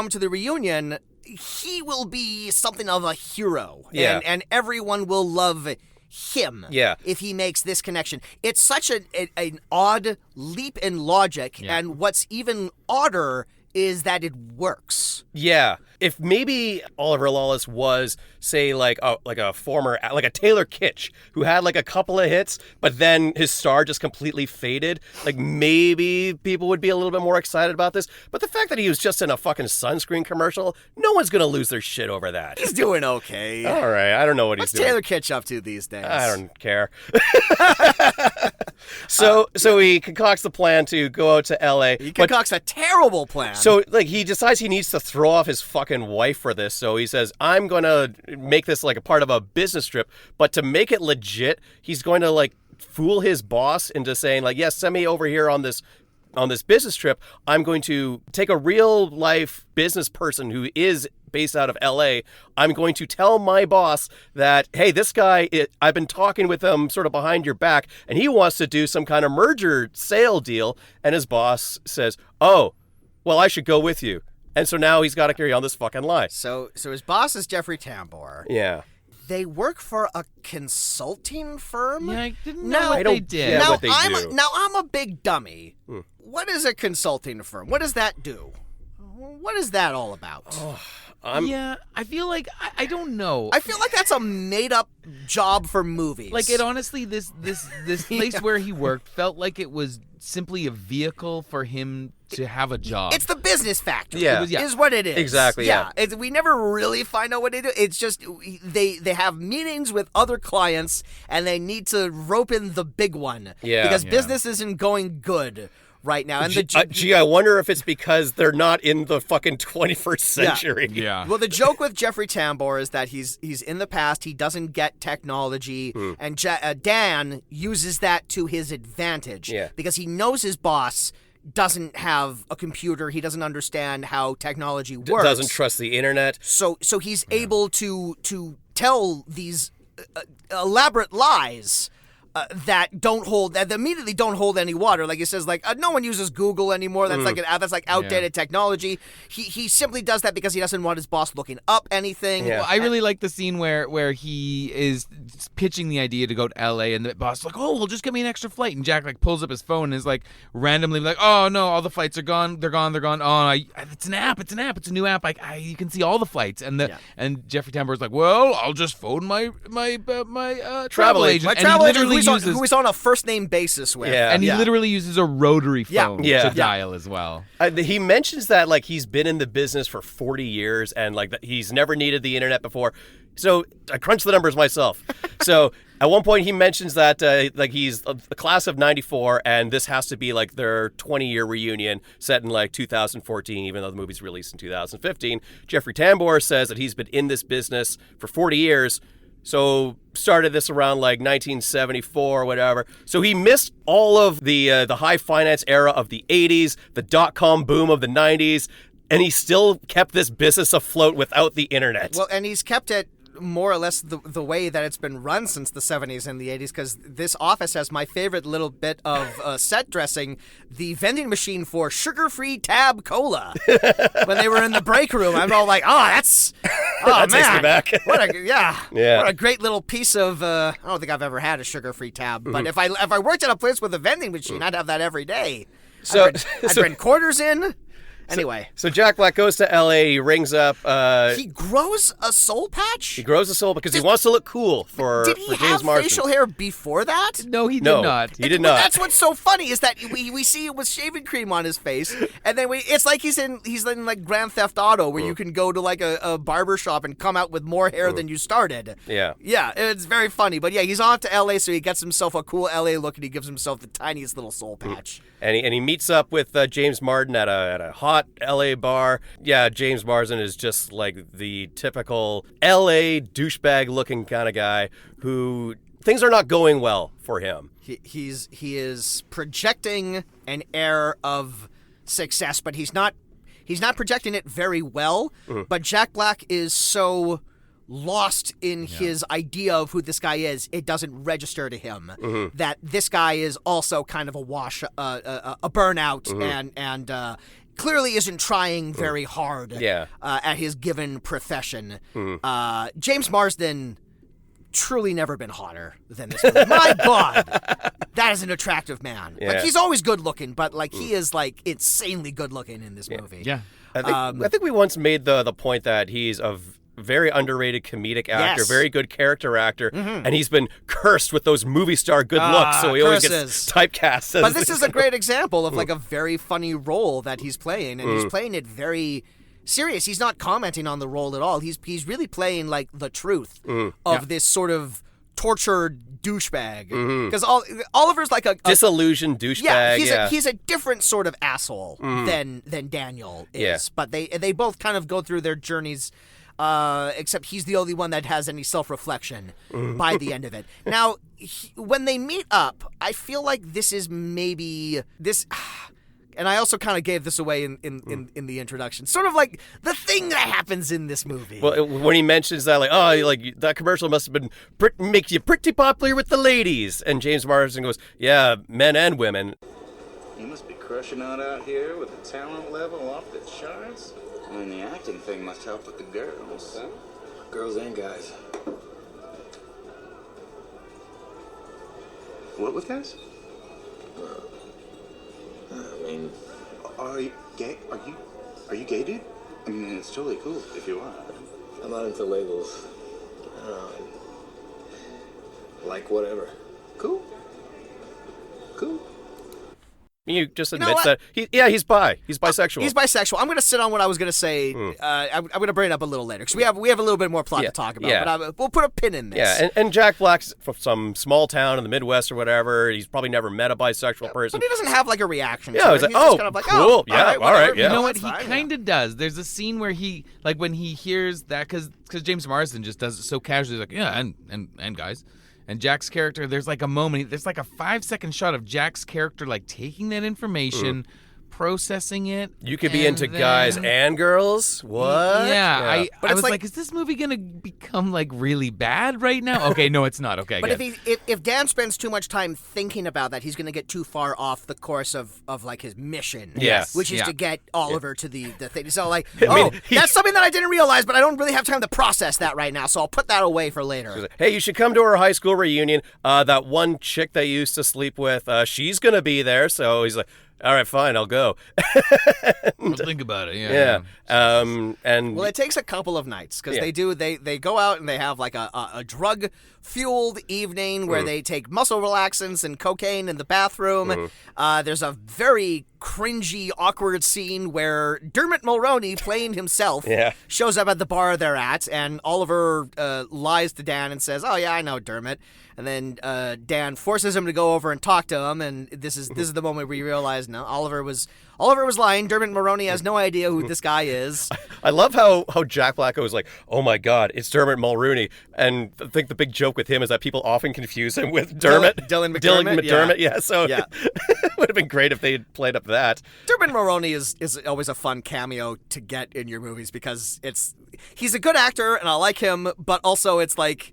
to the reunion, he will be something of a hero, and everyone will love him if he makes this connection. It's such an odd leap in logic, and what's even odder is that it works. Yeah. If maybe Oliver Lawless was, say, a former, a Taylor Kitsch, who had a couple of hits, but then his star just completely faded, maybe people would be a little bit more excited about this. But the fact that he was just in a fucking sunscreen commercial, no one's gonna lose their shit over that. He's doing okay. All right, I don't know what he's doing. What's Taylor Kitsch up to these days? I don't care. So he concocts the plan to go out to L.A. He concocts a terrible plan. So, like, he decides he needs to throw off his fucking wife for this. So he says, I'm going to make this, like, a part of a business trip. But to make it legit, he's going to, like, fool his boss into saying, like, yes, send me over here on this business trip. I'm going to take a real life business person who is based out of LA. I'm going to tell my boss that, hey, this guy, I've been talking with him sort of behind your back, and he wants to do some kind of merger sale deal. And his boss says, oh, well, I should go with you. And so now he's got to carry on this fucking lie. So his boss is Jeffrey Tambor. Yeah. They work for a consulting firm? Yeah, I didn't know what they did. Yeah, what they do. Now, I'm a big dummy. What is a consulting firm? What does that do? What is that all about? Yeah, I feel like I don't know. I feel like that's a made-up job for movies. Like, it honestly, this place where he worked felt like it was simply a vehicle for him to have a job. It's the business factor. Yeah. Is what it is. Exactly, yeah. We never really find out what they do. It's just they have meetings with other clients, and they need to rope in the big one. Yeah. Because business isn't going good right now. And I wonder if it's because they're not in the fucking 21st century. Yeah. Well, the joke with Jeffrey Tambor is that he's in the past. He doesn't get technology, and Dan uses that to his advantage. Yeah. Because he knows his boss doesn't have a computer. He doesn't understand how technology works. Doesn't trust the internet. So he's able to tell these elaborate lies that immediately don't hold any water. Like he says, like no one uses Google anymore. That's like outdated technology. He simply does that because he doesn't want his boss looking up anything. Well, I really like the scene where he is pitching the idea to go to LA, and the boss is like, oh, well, just get me an extra flight. And Jack like pulls up his phone and is like randomly like, oh no, all the flights are gone. They're gone. Oh, it's an app. It's a new app. You can see all the flights. And Jeffrey Tambor is like, well, I'll just phone my travel agent. My travel agent who he's on a first name basis with. Yeah. And he literally uses a rotary phone to dial as well. He mentions that like he's been in the business for 40 years and like that he's never needed the internet before. So I crunched the numbers myself. So at one point he mentions that like he's a class of 94 and this has to be like their 20-year reunion set in like 2014, even though the movie's released in 2015. Jeffrey Tambor says that he's been in this business for 40 years. So started this around like 1974 or whatever. So he missed all of the high finance era of the 80s, the dot-com boom of the 90s, and he still kept this business afloat without the internet. Well, and he's kept it more or less the way that it's been run since the 70s and the 80s, because this office has my favorite little bit of set dressing, the vending machine for sugar-free Tab Cola. When they were in the break room, I'm all like, that man. Takes me back. What a great little piece of, I don't think I've ever had a sugar-free Tab, but if I worked at a place with a vending machine, I'd have that every day. I'd bring quarters in. Anyway. So Jack Black goes to L.A., he rings up... he grows a soul patch? He grows a soul because he wants to look cool for James Marsden. Did he have facial hair before that? No, he did not. He did not. That's what's so funny is that we see it with shaving cream on his face, and then it's like he's in like Grand Theft Auto, where you can go to like a barber shop and come out with more hair than you started. Yeah. Yeah, it's very funny. But yeah, he's off to L.A., so he gets himself a cool L.A. look, and he gives himself the tiniest little soul patch. And he meets up with James Marsden at a hot L.A. bar. Yeah, James Marsden is just like the typical L.A. douchebag-looking kind of guy who things are not going well for him. He is projecting an air of success, but he's not projecting it very well. But Jack Black is so lost in his idea of who this guy is, it doesn't register to him that this guy is also kind of a burnout and clearly isn't trying very hard at his given profession. James Marsden truly never been hotter than this movie. My God, that is an attractive man. Yeah. Like, he's always good looking, but like he is like insanely good looking in this movie. Yeah. I think we once made the point that he's a very underrated comedic actor, very good character actor, and he's been cursed with those movie star good looks, so he always gets typecast. But this is a great example of like a very funny role that he's playing, and he's playing it very serious. He's not commenting on the role at all. He's really playing like the truth of this sort of tortured douchebag. Because Oliver's like a disillusioned douchebag. He's a different sort of asshole than Daniel is. Yeah. But they both kind of go through their journeys. Except he's the only one that has any self-reflection by the end of it. Now, when they meet up, I feel like this is maybe this. And I also kind of gave this away in the introduction. Sort of like the thing that happens in this movie. Well, when he mentions that, like that commercial must have been make you pretty popular with the ladies, and James Marsden goes, "Yeah, men and women." You must be crushing out here with the talent level off the charts. I mean, the acting thing must help with the girls. Huh? Girls and guys. What with guys? I mean, are you gay? Are you gay, dude? I mean, it's totally cool if you are. I'm not into labels. Like whatever. Cool. You just admits that he's bi. He's bisexual. He's bisexual. I'm going to sit on what I was going to say. I'm going to bring it up a little later because we have a little bit more plot to talk about. Yeah. But we'll put a pin in this. Yeah, and Jack Black's from some small town in the Midwest or whatever. He's probably never met a bisexual person. But he doesn't have like a reaction. Yeah, to he's it. like, Just kind of like, cool. Yeah, all right. Yeah. You know what? He kind of does. There's a scene where he, like, when he hears that, because James Marsden just does it so casually, like, yeah, and guys. And Jack's character, there's like a moment, there's like a 5-second shot of Jack's character like taking that information, processing it. You could be into guys and girls? What? Yeah. But I was like, is this movie going to become like really bad right now? Okay, no, it's not. Okay, But good. if Dan spends too much time thinking about that, he's going to get too far off the course of like his mission. Yes. Which is to get Oliver to the thing. So like, mean, that's something that I didn't realize, but I don't really have time to process that right now, so I'll put that away for later. Like, hey, you should come to our high school reunion. That one chick that you used to sleep with, she's going to be there. So he's like, all right, fine, I'll go. I'll think about it. Yeah. And well, it takes a couple of nights because they go out and they have like a drug fueled evening where they take muscle relaxants and cocaine in the bathroom. There's a very cringy, awkward scene where Dermot Mulroney, playing himself, shows up at the bar they're at, and Oliver lies to Dan and says, "Oh yeah, I know Dermot." And then Dan forces him to go over and talk to him, and this is the moment where you realize, no, Oliver was lying. Dermot Mulroney has no idea who this guy is. I love how Jack Black was like, oh my God, it's Dermot Mulroney. And I think the big joke with him is that people often confuse him with Dermot. Dylan McDermott. Yeah, so it would have been great if they had played up that. Dermot Mulroney is always a fun cameo to get in your movies because he's a good actor and I like him, but also it's like,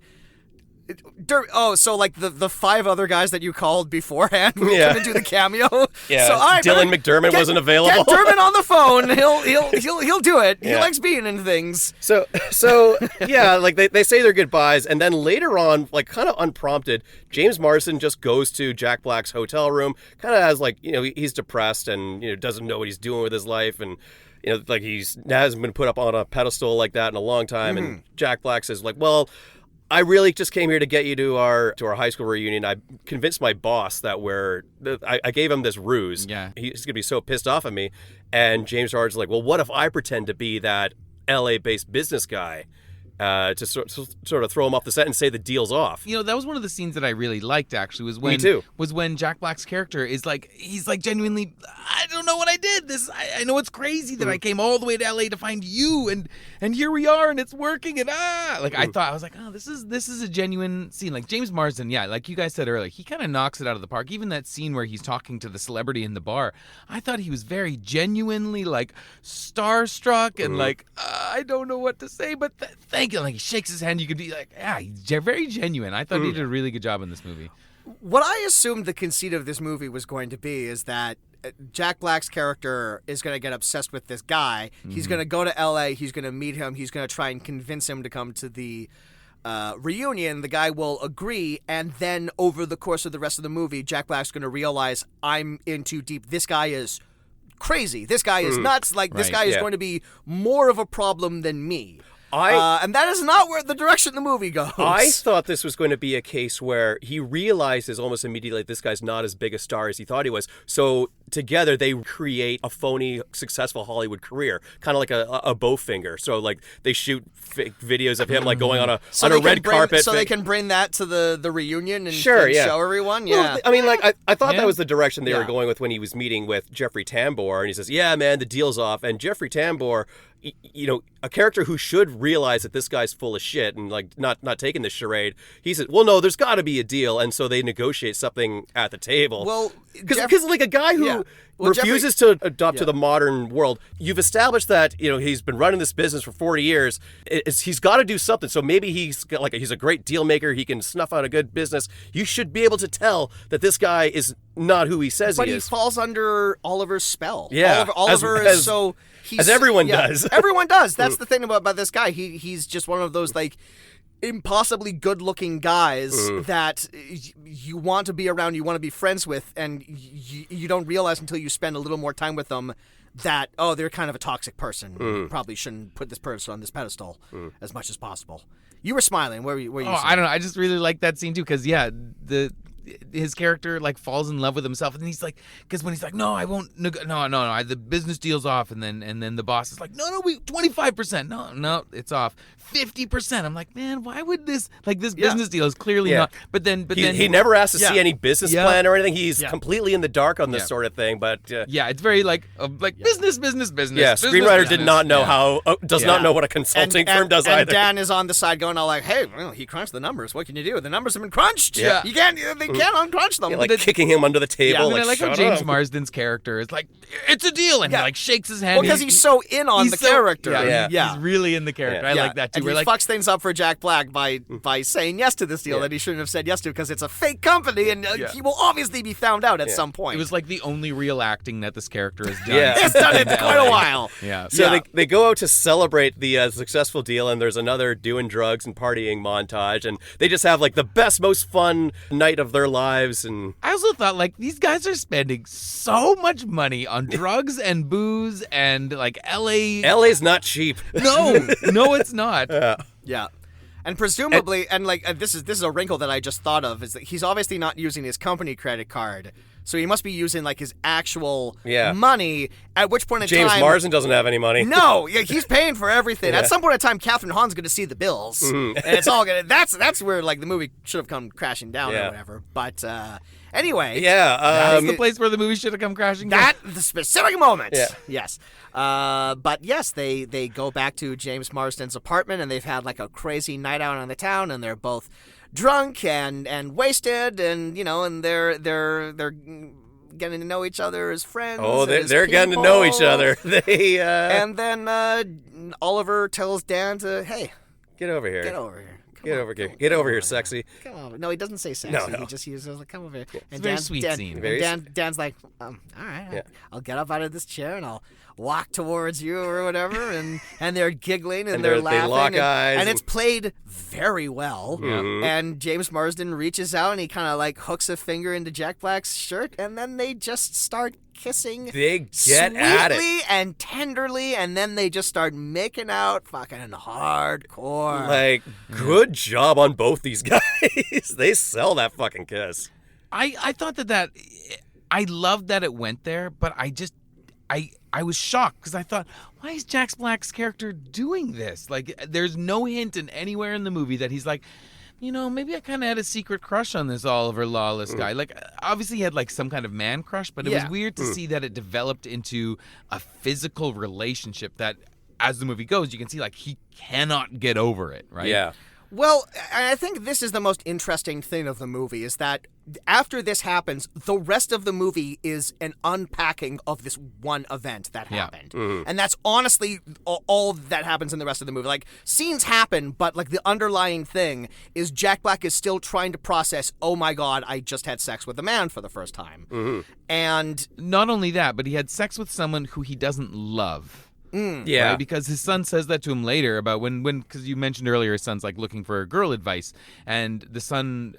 so like the 5 other guys that you called beforehand were going to do the cameo. Yeah, so, Dylan McDermott wasn't available. Get Dermot on the phone. He'll do it. He likes being in things. So yeah, like they say their goodbyes, and then later on, like kind of unprompted, James Marsden just goes to Jack Black's hotel room, kind of has like, he's depressed and doesn't know what he's doing with his life, and like hasn't been put up on a pedestal like that in a long time. And Jack Black says like, well, I really just came here to get you to our high school reunion. I convinced my boss that I gave him this ruse. Yeah. He's going to be so pissed off at me. And James Marsden's like, well, what if I pretend to be that LA-based business guy to sort of throw him off the set and say the deal's off? That was one of the scenes that I really liked, actually, was when Jack Black's character is like, he's like genuinely, I don't know what I did. I know it's crazy that I came all the way to LA to find you, and here we are, and it's working, and I was like, oh, this is a genuine scene. Like James Marsden, like you guys said earlier, he kind of knocks it out of the park. Even that scene where he's talking to the celebrity in the bar, I thought he was very genuinely like starstruck and like, I don't know what to say, but thank you. Like he shakes his hand, you could be like, yeah, he's very genuine. I thought he did a really good job in this movie. What I assumed the conceit of this movie was going to be is that Jack Black's character is going to get obsessed with this guy. He's going to go to L.A., he's going to meet him, he's going to try and convince him to come to the reunion. The guy will agree, and then over the course of the rest of the movie, Jack Black's going to realize, I'm in too deep. This guy is crazy. This guy is nuts. Like, this guy is going to be more of a problem than me. And that is not where the direction the movie goes. I thought this was going to be a case where he realizes almost immediately this guy's not as big a star as he thought he was. So together they create a phony, successful Hollywood career, kind of like a Bowfinger. So like they shoot fake videos of him like going on a red carpet. So they can bring that to the reunion and, sure, and yeah. show everyone. Yeah, well, I mean, like I thought that was the direction they were Yeah. going with when he was meeting with Jeffrey Tambor, and he says, "Yeah, man, the deal's off." And Jeffrey Tambor, you know, a character who should realize that this guy's full of shit and like not taking this charade, he said, "Well, no, there's got to be a deal," and so they negotiate something at the table. Well, because like a guy who Yeah. Well, refuses to adopt to the modern world, you've established that, you know, he's been running this business for 40 years. He's got to do something. So maybe he's a great deal maker. He can snuff out a good business. You should be able to tell that this guy is not who he says but he he is. falls under Oliver's spell. Yeah. Oliver is so. As everyone does. Everyone does. That's the thing about this guy. He's just one of those like impossibly good-looking guys that you want to be around, you want to be friends with, and you don't realize until you spend a little more time with them that, oh, they're kind of a toxic person. You probably shouldn't put this person on this pedestal as much as possible. You were smiling. Where were you? Oh, I don't know. I just really like that scene too, because his character like falls in love with himself, and he's like, because when he's like, no, I won't, no, the business deal's off, and then the boss is like, no, we 25%, no, it's off, 50%. I'm like, man, why would this business deal is clearly not, but then he never asked to see any business plan or anything. He's Yeah. completely in the dark on this sort of thing, but it's very like business. yeah, screenwriter did not know does not know what a consulting firm does and either. Dan is on the side going all like, hey, well, he crunched the numbers. What can you do? The numbers have been crunched. Yeah. You can't. They can't uncrunch them. Yeah, like kicking him under the table. I mean, I like how shut James up. Marsden's character is like, it's a deal, and he like shakes his hand. Well, because he's so in on the character. He's really in the character. I like that too. And We're he like, fucks things up for Jack Black by saying yes to this deal that he shouldn't have said yes to because it's a fake company and he will obviously be found out at some point. it was like the only real acting that this character has done. Yeah. It's done it for quite a while. Yeah. So they go out to celebrate the successful deal, and there's another doing drugs and partying montage, and they just have like the best, most fun night of their lives. And I also thought, like, these guys are spending so much money on drugs and booze and, like, LA's not cheap. No, it's not. Yeah. And presumably, this is a wrinkle that I just thought of, is that he's obviously not using his company credit card, so he must be using like his actual money. At which point in time, James Marsden doesn't have any money. No, he's paying for everything. At some point in time, Catherine Hahn's going to see the bills, and it's all gonna. That's where like the movie should have come crashing down or whatever. But anyway, That's the place where the movie should have come crashing down. the specific moment. Yeah. Yes. But yes, they go back to James Marsden's apartment, and they've had like a crazy night out on the town, and they're both drunk and wasted, and and they're getting to know each other as friends. Oh, as they're getting to know each people. other. They And then Oliver tells Dan to, hey, get over here. get over here. Get over here, sexy. Come on. No, he doesn't say sexy. No. He just uses like, come over here. It's a very sweet scene. And Dan's like, all right, I'll get up out of this chair and I'll walk towards you or whatever. And they're giggling and they're laughing. They lock eyes. And it's played very well. And James Marsden reaches out and he kind of like hooks a finger into Jack Black's shirt. And then they just start kissing They get sweetly at it. and tenderly, and then they just start making out fucking hardcore. Like, good job on both these guys. They sell that fucking kiss. I thought that I loved that it went there, but I was shocked because I thought, why is Jack Black's character doing this? Like, there's no hint anywhere in the movie that he's like, maybe I kind of had a secret crush on this Oliver Lawless guy. Like, obviously he had like some kind of man crush, but it was weird to see that it developed into a physical relationship that, as the movie goes, you can see like he cannot get over it, right? Yeah. Well, I think this is the most interesting thing of the movie, is that after this happens, the rest of the movie is an unpacking of this one event that happened. And that's honestly all that happens in the rest of the movie. Like, scenes happen, but like the underlying thing is Jack Black is still trying to process, oh my God, I just had sex with a man for the first time. And not only that, but he had sex with someone who he doesn't love. Yeah. Right? Because his son says that to him later about when because you mentioned earlier his son's like looking for girl advice, and the son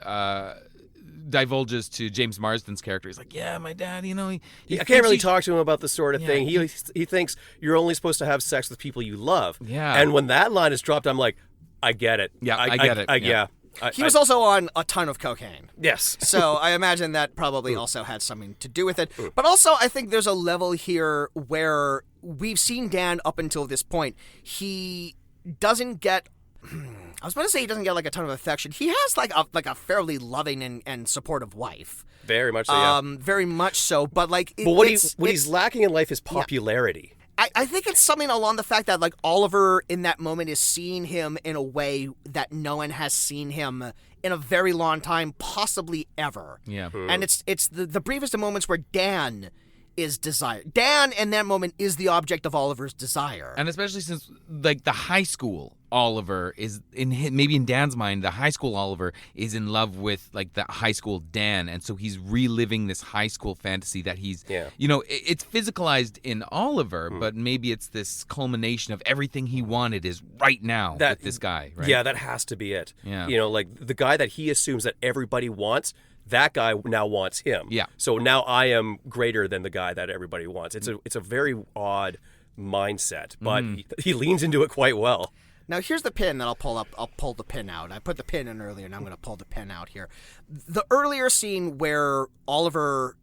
divulges to James Marsden's character. He's like, yeah, my dad, he I can't really talk to him about this sort of thing. He thinks you're only supposed to have sex with people you love. Yeah. And when that line is dropped, I'm like, I get it. Yeah, I get it. Yeah. He was also on a ton of cocaine. Yes. So I imagine that probably also had something to do with it. But also, I think there's a level here where we've seen Dan up until this point. He doesn't get... I was about to say he doesn't get like a ton of affection. He has like a fairly loving and supportive wife. Very much so, yeah. Very much so. But like... But what he's lacking in life is popularity. Yeah. I think it's something along the fact that like Oliver in that moment is seeing him in a way that no one has seen him in a very long time, possibly ever. Yeah. And it's the briefest of moments where Dan is desired. Dan in that moment is the object of Oliver's desire. And especially since like the high school Oliver is maybe in Dan's mind, the high school Oliver is in love with like the high school Dan, and so he's reliving this high school fantasy that he's it's physicalized in Oliver, but maybe it's this culmination of everything he wanted is right now with this guy, right? Yeah, that has to be it. Yeah. Like the guy that he assumes that everybody wants, that guy now wants him. Yeah. So now I am greater than the guy that everybody wants. It's a very odd mindset, but he leans into it quite well. Now, here's the pin that I'll pull up. I'll pull the pin out. I put the pin in earlier, and I'm going to pull the pin out here. The earlier scene where Oliver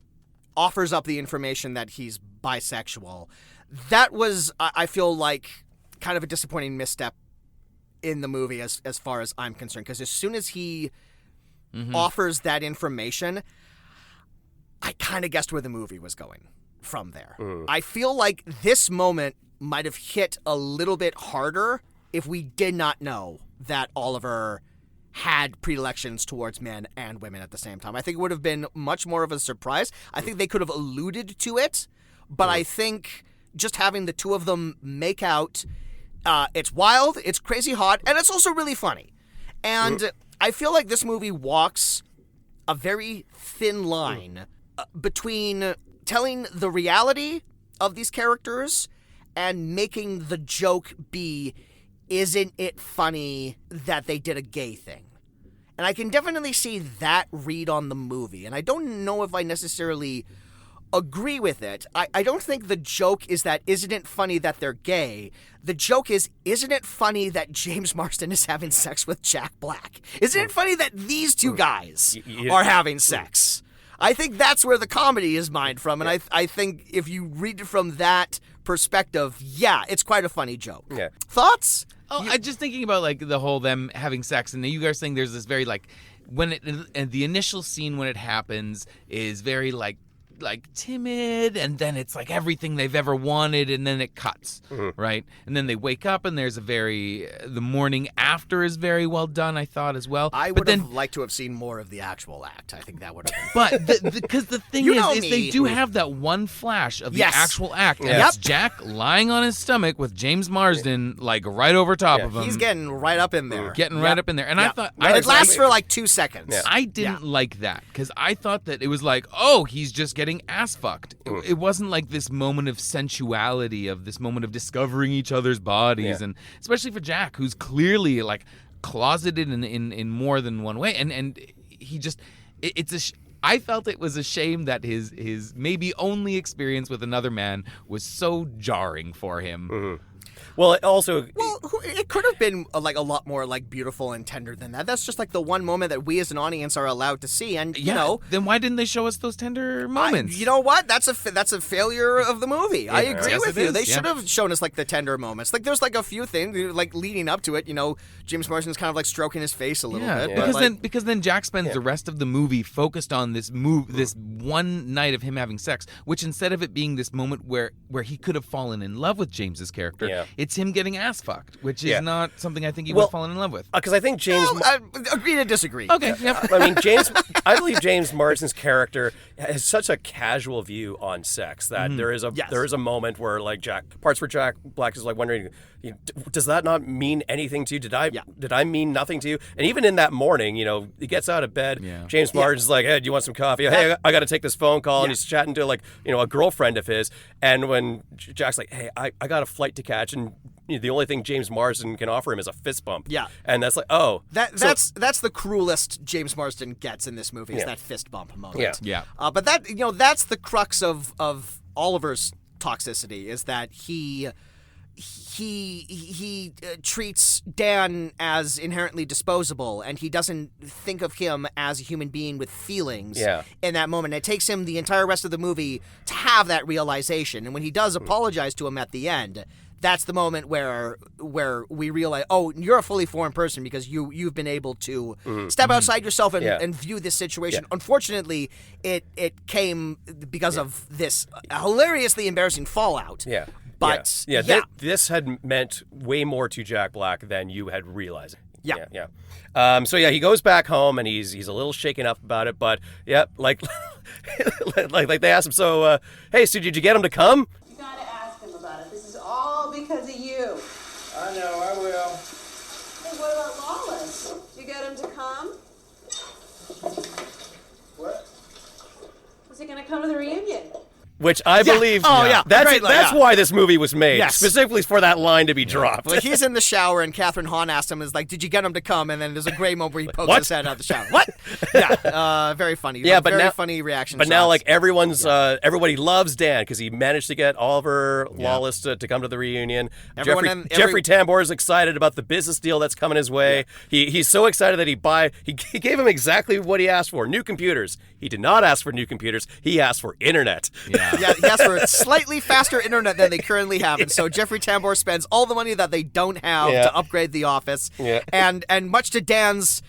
offers up the information that he's bisexual, that was, I feel like, kind of a disappointing misstep in the movie as far as I'm concerned. Because as soon as he offers that information, I kind of guessed where the movie was going from there. I feel like this moment might have hit a little bit harder if we did not know that Oliver had predilections towards men and women at the same time. I think it would have been much more of a surprise. I think they could have alluded to it, but I think just having the two of them make out, it's wild, it's crazy hot, and it's also really funny. And I feel like this movie walks a very thin line between telling the reality of these characters and making the joke be, isn't it funny that they did a gay thing? And I can definitely see that read on the movie. And I don't know if I necessarily agree with it. I don't think the joke is that, isn't it funny that they're gay? The joke is, isn't it funny that James Marsden is having sex with Jack Black? Isn't it funny that these two guys are having sex? I think that's where the comedy is mined from. And I think if you read it from that perspective, yeah, it's quite a funny joke. Yeah. Thoughts? Oh, I'm just thinking about like the whole them having sex, and you guys saying there's this very like and the initial scene when it happens is very like timid, and then it's like everything they've ever wanted, and then it cuts, right? And then they wake up, and there's the morning after is very well done, I thought, as well. I would have liked to have seen more of the actual act. I think that would have been... But because the thing is they do have that one flash of the actual act, and it's Jack lying on his stomach with James Marsden like right over top of him. He's getting right up in there. Right up in there. And I thought... it lasts for like 2 seconds. Yeah. I didn't like that, because I thought that it was like, oh, he's just getting ass fucked. It wasn't like this moment of sensuality, of this moment of discovering each other's bodies, and especially for Jack, who's clearly like closeted in more than one way, and he just I felt it was a shame that his maybe only experience with another man was so jarring for him. Well, it could have been like a lot more like beautiful and tender than that. That's just like the one moment that we as an audience are allowed to see, and you know. Then why didn't they show us those tender moments? You know what? That's a failure of the movie. I agree with you. They should have shown us like the tender moments. Like there's like a few things like leading up to it. You know, James Marsden's kind of like stroking his face a little bit. Yeah. Because then Jack spends the rest of the movie focused on this one night of him having sex, which instead of it being this moment where he could have fallen in love with James's character, it's him getting ass fucked, which is not something I think he would have fallen in love with. Because I think James... agree to disagree. Okay, yep. I mean, I believe James Marsden's character has such a casual view on sex that there is a moment where like Jack Black is like wondering, does that not mean anything to you? Did I mean nothing to you? And even in that morning, he gets out of bed. Yeah. James Marsden's like, hey, do you want some coffee? Hey, I got to take this phone call. And he's chatting to like a girlfriend of his. And when Jack's like, hey, I got a flight to catch, and the only thing James Marsden can offer him is a fist bump. Yeah. And that's like, that's the cruelest James Marsden gets in this movie is that fist bump moment. Yeah. But that's the crux of Oliver's toxicity, is that he he treats Dan as inherently disposable, and he doesn't think of him as a human being with feelings in that moment. It takes him the entire rest of the movie to have that realization, and when he does apologize to him at the end, that's the moment where we realize, oh, you're a fully formed person because you've been able to step outside yourself and view this situation. Unfortunately, it came because of this hilariously embarrassing fallout. But this had meant way more to Jack Black than you had realized. So he goes back home and he's a little shaken up about it, but like they asked him, so hey, so did you get him to come? You gotta ask him about it. This is all because of you. I know, I will. Hey, what about Lawless? Did you get him to come? What? Was he gonna come to the reunion? Which I believe, that's why this movie was made, specifically for that line to be dropped. Well, he's in the shower, and Catherine Hahn asked him, did you get him to come? And then there's a great moment where he pokes his head out the shower. What? Very funny. Funny reaction But shots. now, like, everybody loves Dan because he managed to get Oliver Lawless to come to the reunion. Jeffrey Tambor is excited about the business deal that's coming his way. He's so excited that he gave him exactly what he asked for, new computers. He did not ask for new computers. He asked for internet. He asked for slightly faster internet than they currently have, and so Jeffrey Tambor spends all the money that they don't have to upgrade the office. And much to Dan's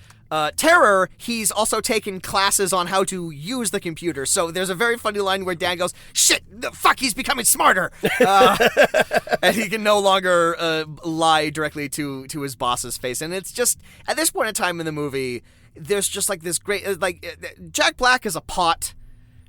terror, he's also taken classes on how to use the computer. So there's a very funny line where Dan goes, "Shit, fuck, he's becoming smarter," and he can no longer lie directly to his boss's face. And it's just at this point in time in the movie, there's just like this great Jack Black is a pot.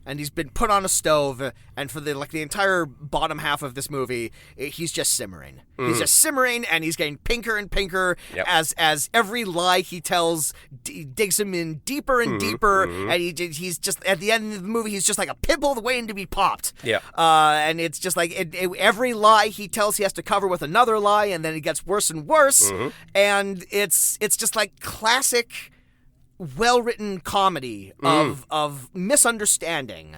And he's been put on a stove, and for the entire bottom half of this movie, he's just simmering. He's just simmering, and he's getting pinker and pinker as every lie he tells digs him in deeper and deeper. And he's just at the end of the movie, he's just like a pimple waiting to be popped. And it's just like every lie he tells, he has to cover with another lie, and then it gets worse and worse. And it's just like classic, well-written comedy of misunderstanding.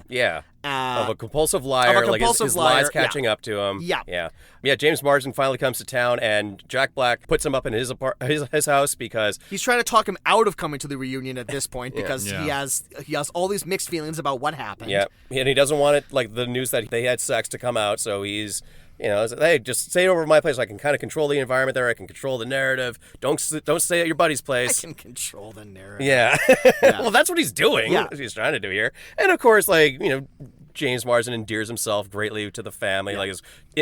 Of a compulsive liar. His lies catching up to him. James Marsden finally comes to town, and Jack Black puts him up in his house because he's trying to talk him out of coming to the reunion at this point because he has all these mixed feelings about what happened. And he doesn't want it, like the news that they had sex, to come out, so he's hey, just stay over at my place. I can kind of control the environment there. I can control the narrative. Don't stay at your buddy's place. I can control the narrative. Well, that's what he's doing. That's what he's trying to do here. And of course, James Marsden endears himself greatly to the family.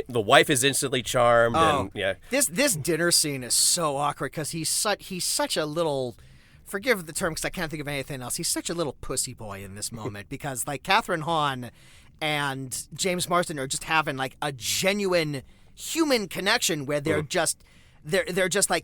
The wife is instantly charmed. This dinner scene is so awkward because he's such a little. Forgive the term because I can't think of anything else. He's such a little pussy boy in this moment because Catherine Hahn and James Marsden are just having a genuine human connection where they're just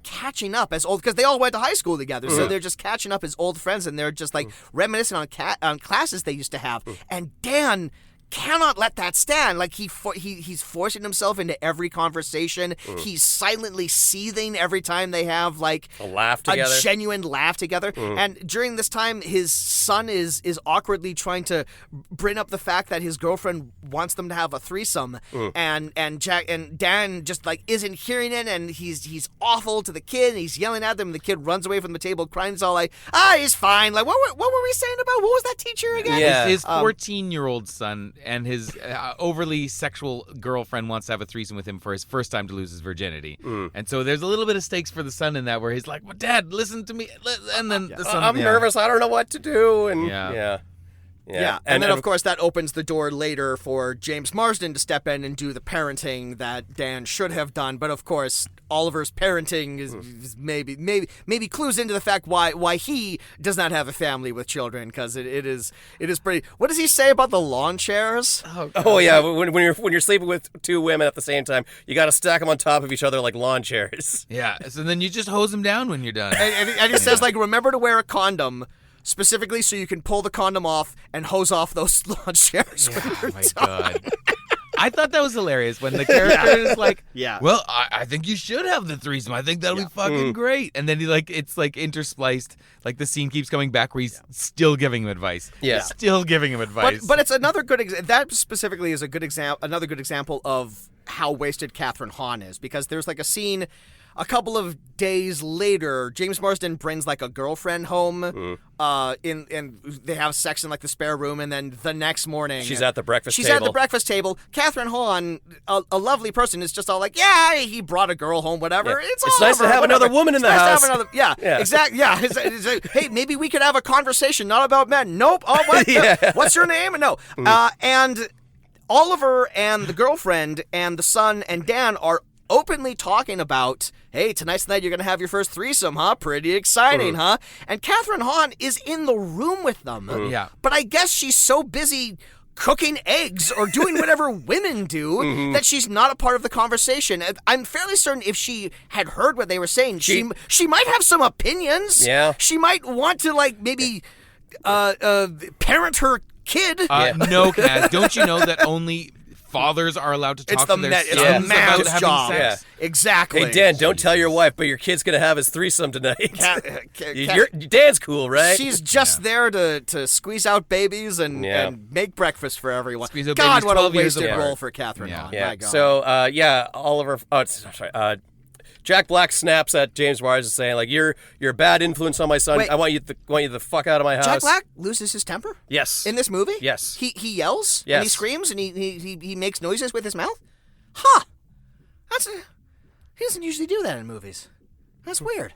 catching up as old, because they all went to high school together, so they're just catching up as old friends, and they're just reminiscing on classes they used to have. And Dan cannot let that stand. He's forcing himself into every conversation. He's silently seething every time they have a laugh together, a genuine laugh together. And during this time, his son is awkwardly trying to bring up the fact that his girlfriend wants them to have a threesome, and Dan just isn't hearing it, and he's awful to the kid. And he's yelling at them. And the kid runs away from the table, crying. He's all he's fine. What were we saying about what was that teacher again? His 14-year-old son. And his overly sexual girlfriend wants to have a threesome with him for his first time to lose his virginity. And so there's a little bit of stakes for the son in that, where he's like, well, Dad, listen to me. And then the son, I'm nervous. I don't know what to do. And and then, of course, that opens the door later for James Marsden to step in and do the parenting that Dan should have done. But, of course, Oliver's parenting is maybe clues into the fact why he does not have a family with children, because it is pretty. What does he say about the lawn chairs? When you're sleeping with two women at the same time, you got to stack them on top of each other like lawn chairs. So then you just hose them down when you're done. And he says, remember to wear a condom. Specifically so you can pull the condom off and hose off those lawn chairs when you're done. God. I thought that was hilarious when the character is like, Yeah. well, I think you should have the threesome. I think that'll be fucking great. And then it's like interspliced. Like the scene keeps coming back where he's still giving him advice. Yeah. Still giving him advice. But it's another good that specifically is a good example. Another good example of how wasted Catherine Hahn is, because there's like a scene. A couple of days later, James Marsden brings like a girlfriend home, and they have sex in like the spare room, and then the next morning She's at the breakfast she's table. at the breakfast table. Catherine Hahn, a lovely person, is just all like, yeah, he brought a girl home, whatever. Yeah. It's It's all nice to over, have whatever. another woman in the It's nice house. to have another, yeah, exactly. Yeah, it's like, hey, maybe we could have a conversation, not about men. Nope. Oh, what? Yeah. What's your name? No. And Oliver and the girlfriend and the son and Dan are openly talking about, hey, tonight's the night you're going to have your first threesome, huh? Pretty exciting, huh? And Catherine Hahn is in the room with them. Yeah. But I guess she's so busy cooking eggs or doing whatever women do that she's not a part of the conversation. I'm fairly certain if she had heard what they were saying, she might have some opinions. Yeah. She might want to, like, maybe parent her kid. No, Kaz, don't you know that only fathers are allowed to talk to their sons it's about the man's having job. sex? Exactly. Hey, Dan, don't tell your wife, but your kid's going to have his threesome tonight. Dan's cool, right? She's just there to squeeze out babies and make breakfast for everyone. Squeeze out God, babies what a 12 years wasted apart. role for Catherine Yeah. Hahn. Yeah. My God. So, Oliver. Oh, sorry. Jack Black snaps at James Marsden, saying, like, "You're a bad influence on my son. Wait. I want you the fuck out of my house." Jack Black loses his temper Yes. in this movie? Yes. He yells and he Yes. screams and he makes noises with his mouth? Huh. He doesn't usually do that in movies. That's weird.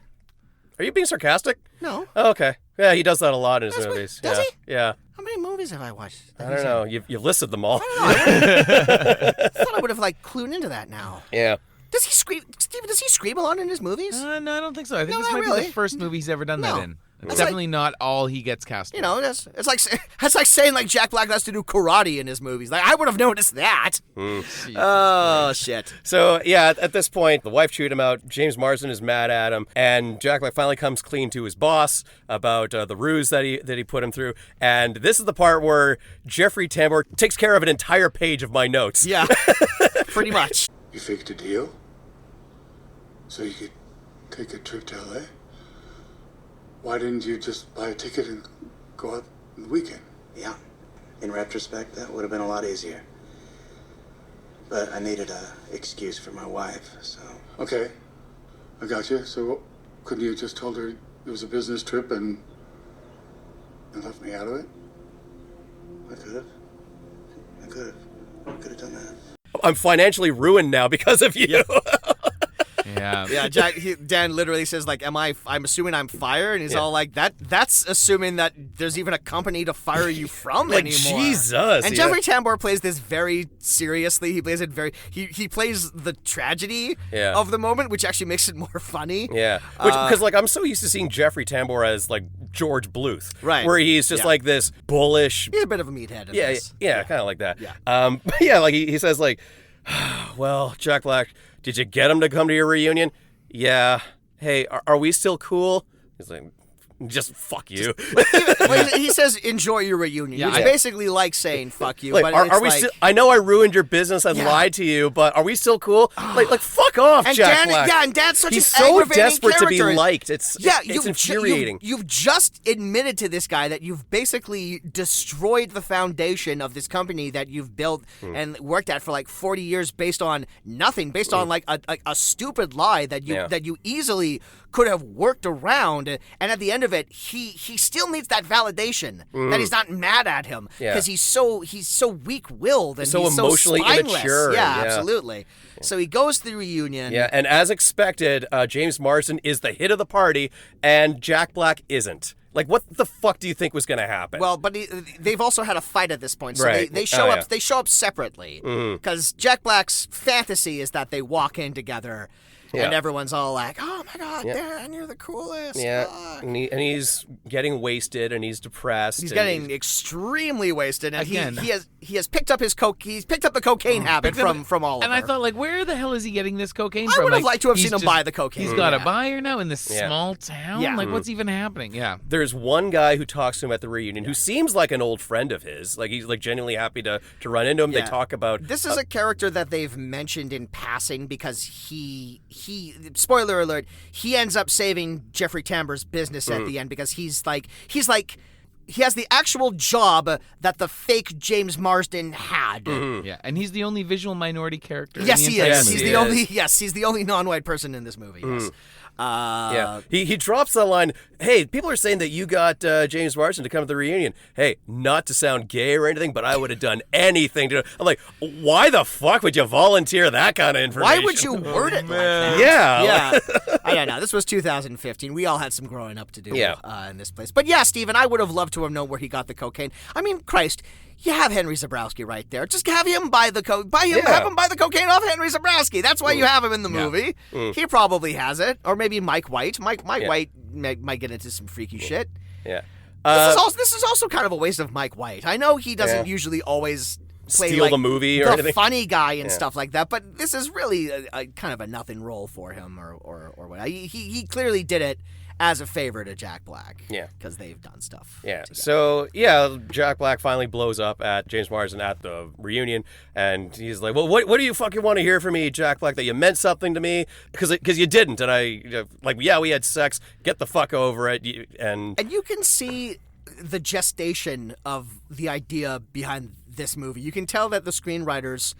Are you being sarcastic? No. Oh, okay. Yeah, he does that a lot in his That's weird. movies. Does yeah. he? Yeah. How many movies have I watched? I don't know. You listed them all. I thought I would have clued into that now. Yeah. Does he scream? Steven, does he scream a lot in his movies? No, I don't think so. I think No, this not might be really. the first movie he's ever done No. that in. It's It's definitely not all he gets cast. You know, it's like saying like Jack Black has to do karate in his movies. Like I would have noticed that. Oh shit. So, yeah, at this point, the wife chewed him out. James Marsden is mad at him. And Jack Black finally comes clean to his boss about the ruse that he put him through. And this is the part where Jeffrey Tambor takes care of an entire page of my notes. Yeah, pretty much. You faked a deal? So you could take a trip to LA? Why didn't you just buy a ticket and go out on the weekend? Yeah. In retrospect, that would have been a lot easier. But I needed an excuse for my wife, so... Okay, I got you. So couldn't you have just told her it was a business trip and left me out of it? I could have. I could have done that. I'm financially ruined now because of you. Yeah. Yeah, Dan literally says like, I'm assuming I'm fired, and he's all like, that's assuming that there's even a company to fire you from Like, anymore. Jesus, And yeah. Jeffrey Tambor plays this very seriously. He plays it he plays the tragedy of the moment, which actually makes it more funny. Yeah, because like I'm so used to seeing Jeffrey Tambor as like George Bluth, Right. Where he's just like this bullish. He's a bit of a meathead in Yeah, this. yeah, kind of like that. Yeah. But yeah, like he says like, well, Jack Black, did you get him to come to your reunion? Yeah. Hey, are we still cool? He's like, just fuck you. Well, he says enjoy your reunion, Yeah, which I- basically like saying fuck you. Like, but are it's we like, still? I know I ruined your business and Yeah. lied to you, but are we still cool? like fuck off, and Jack Dan, Black. yeah, and Dan's such He's an so aggravating desperate to be character. liked. It's infuriating. You've just admitted to this guy that you've basically destroyed the foundation of this company that you've built and worked at for like 40 years based on nothing, based on like a stupid lie that you easily could have worked around. And at the end of it, he still needs that validation that he's not mad at him because he's so weak-willed and So he's emotionally so spineless. immature, Yeah, yeah. absolutely. So he goes to the reunion. Yeah, and as expected, James Marsden is the hit of the party, and Jack Black isn't. Like, what the fuck do you think was going to happen? Well, but they've also had a fight at this point, so Right. they show Oh, up. yeah. They show up separately because Jack Black's fantasy is that they walk in together, And everyone's all like, "Oh my God, Yeah. Dan, you're the coolest." Yeah, Fuck. and he's getting wasted and he's depressed. He's and getting extremely wasted, and Again. he has picked up his coke. He's picked up the cocaine habit from Oliver. And I thought, like, where the hell is he getting this cocaine I from? would have Like, liked to have he's seen him just- buy the cocaine. He's got a Yeah. buyer now in this small town? Yeah. Like, what's even happening? Yeah. There's one guy who talks to him at the reunion who seems like an old friend of his. Like he's like genuinely happy to run into him. Yeah. They talk about This is a character that they've mentioned in passing because he spoiler alert, he ends up saving Jeffrey Tambor's business at the end because he has the actual job that the fake James Marsden had. Yeah. And he's the only visual minority character. Yes, in the he entire is. movie. He's the only non-white person in this movie. Yes. yeah. He drops the line, "Hey, people are saying that you got James Marsden to come to the reunion. Hey, not to sound gay or anything, but I would have done anything to." I'm like, why the fuck would you volunteer that kind of information? Why would you word it like that? Yeah. Yeah. I don't know. This was 2015. We all had some growing up to do in this place. But yeah, Steven, I would have loved to have known where he got the cocaine. I mean, Christ, you have Henry Zabrowski right there. Just have him buy the have him buy the cocaine off Henry Zabrowski. That's why you have him in the movie. He probably has it. Or maybe Mike White. Mike White might get into some freaky shit. Yeah. This is also kind of a waste of Mike White. I know he doesn't usually always play Steal like the movie or the anything. funny guy and stuff like that, but this is really a kind of a nothing role for him or what. He clearly did it as a favor to Jack Black. Yeah. Because they've done stuff. Yeah. together. So, Jack Black finally blows up at James Marsden at the reunion, and he's like, "Well, what do you fucking want to hear from me, Jack Black? That you meant something to me? Because you didn't, and we had sex. Get the fuck over it." And you can see the gestation of the idea behind this movie. You can tell that the screenwriters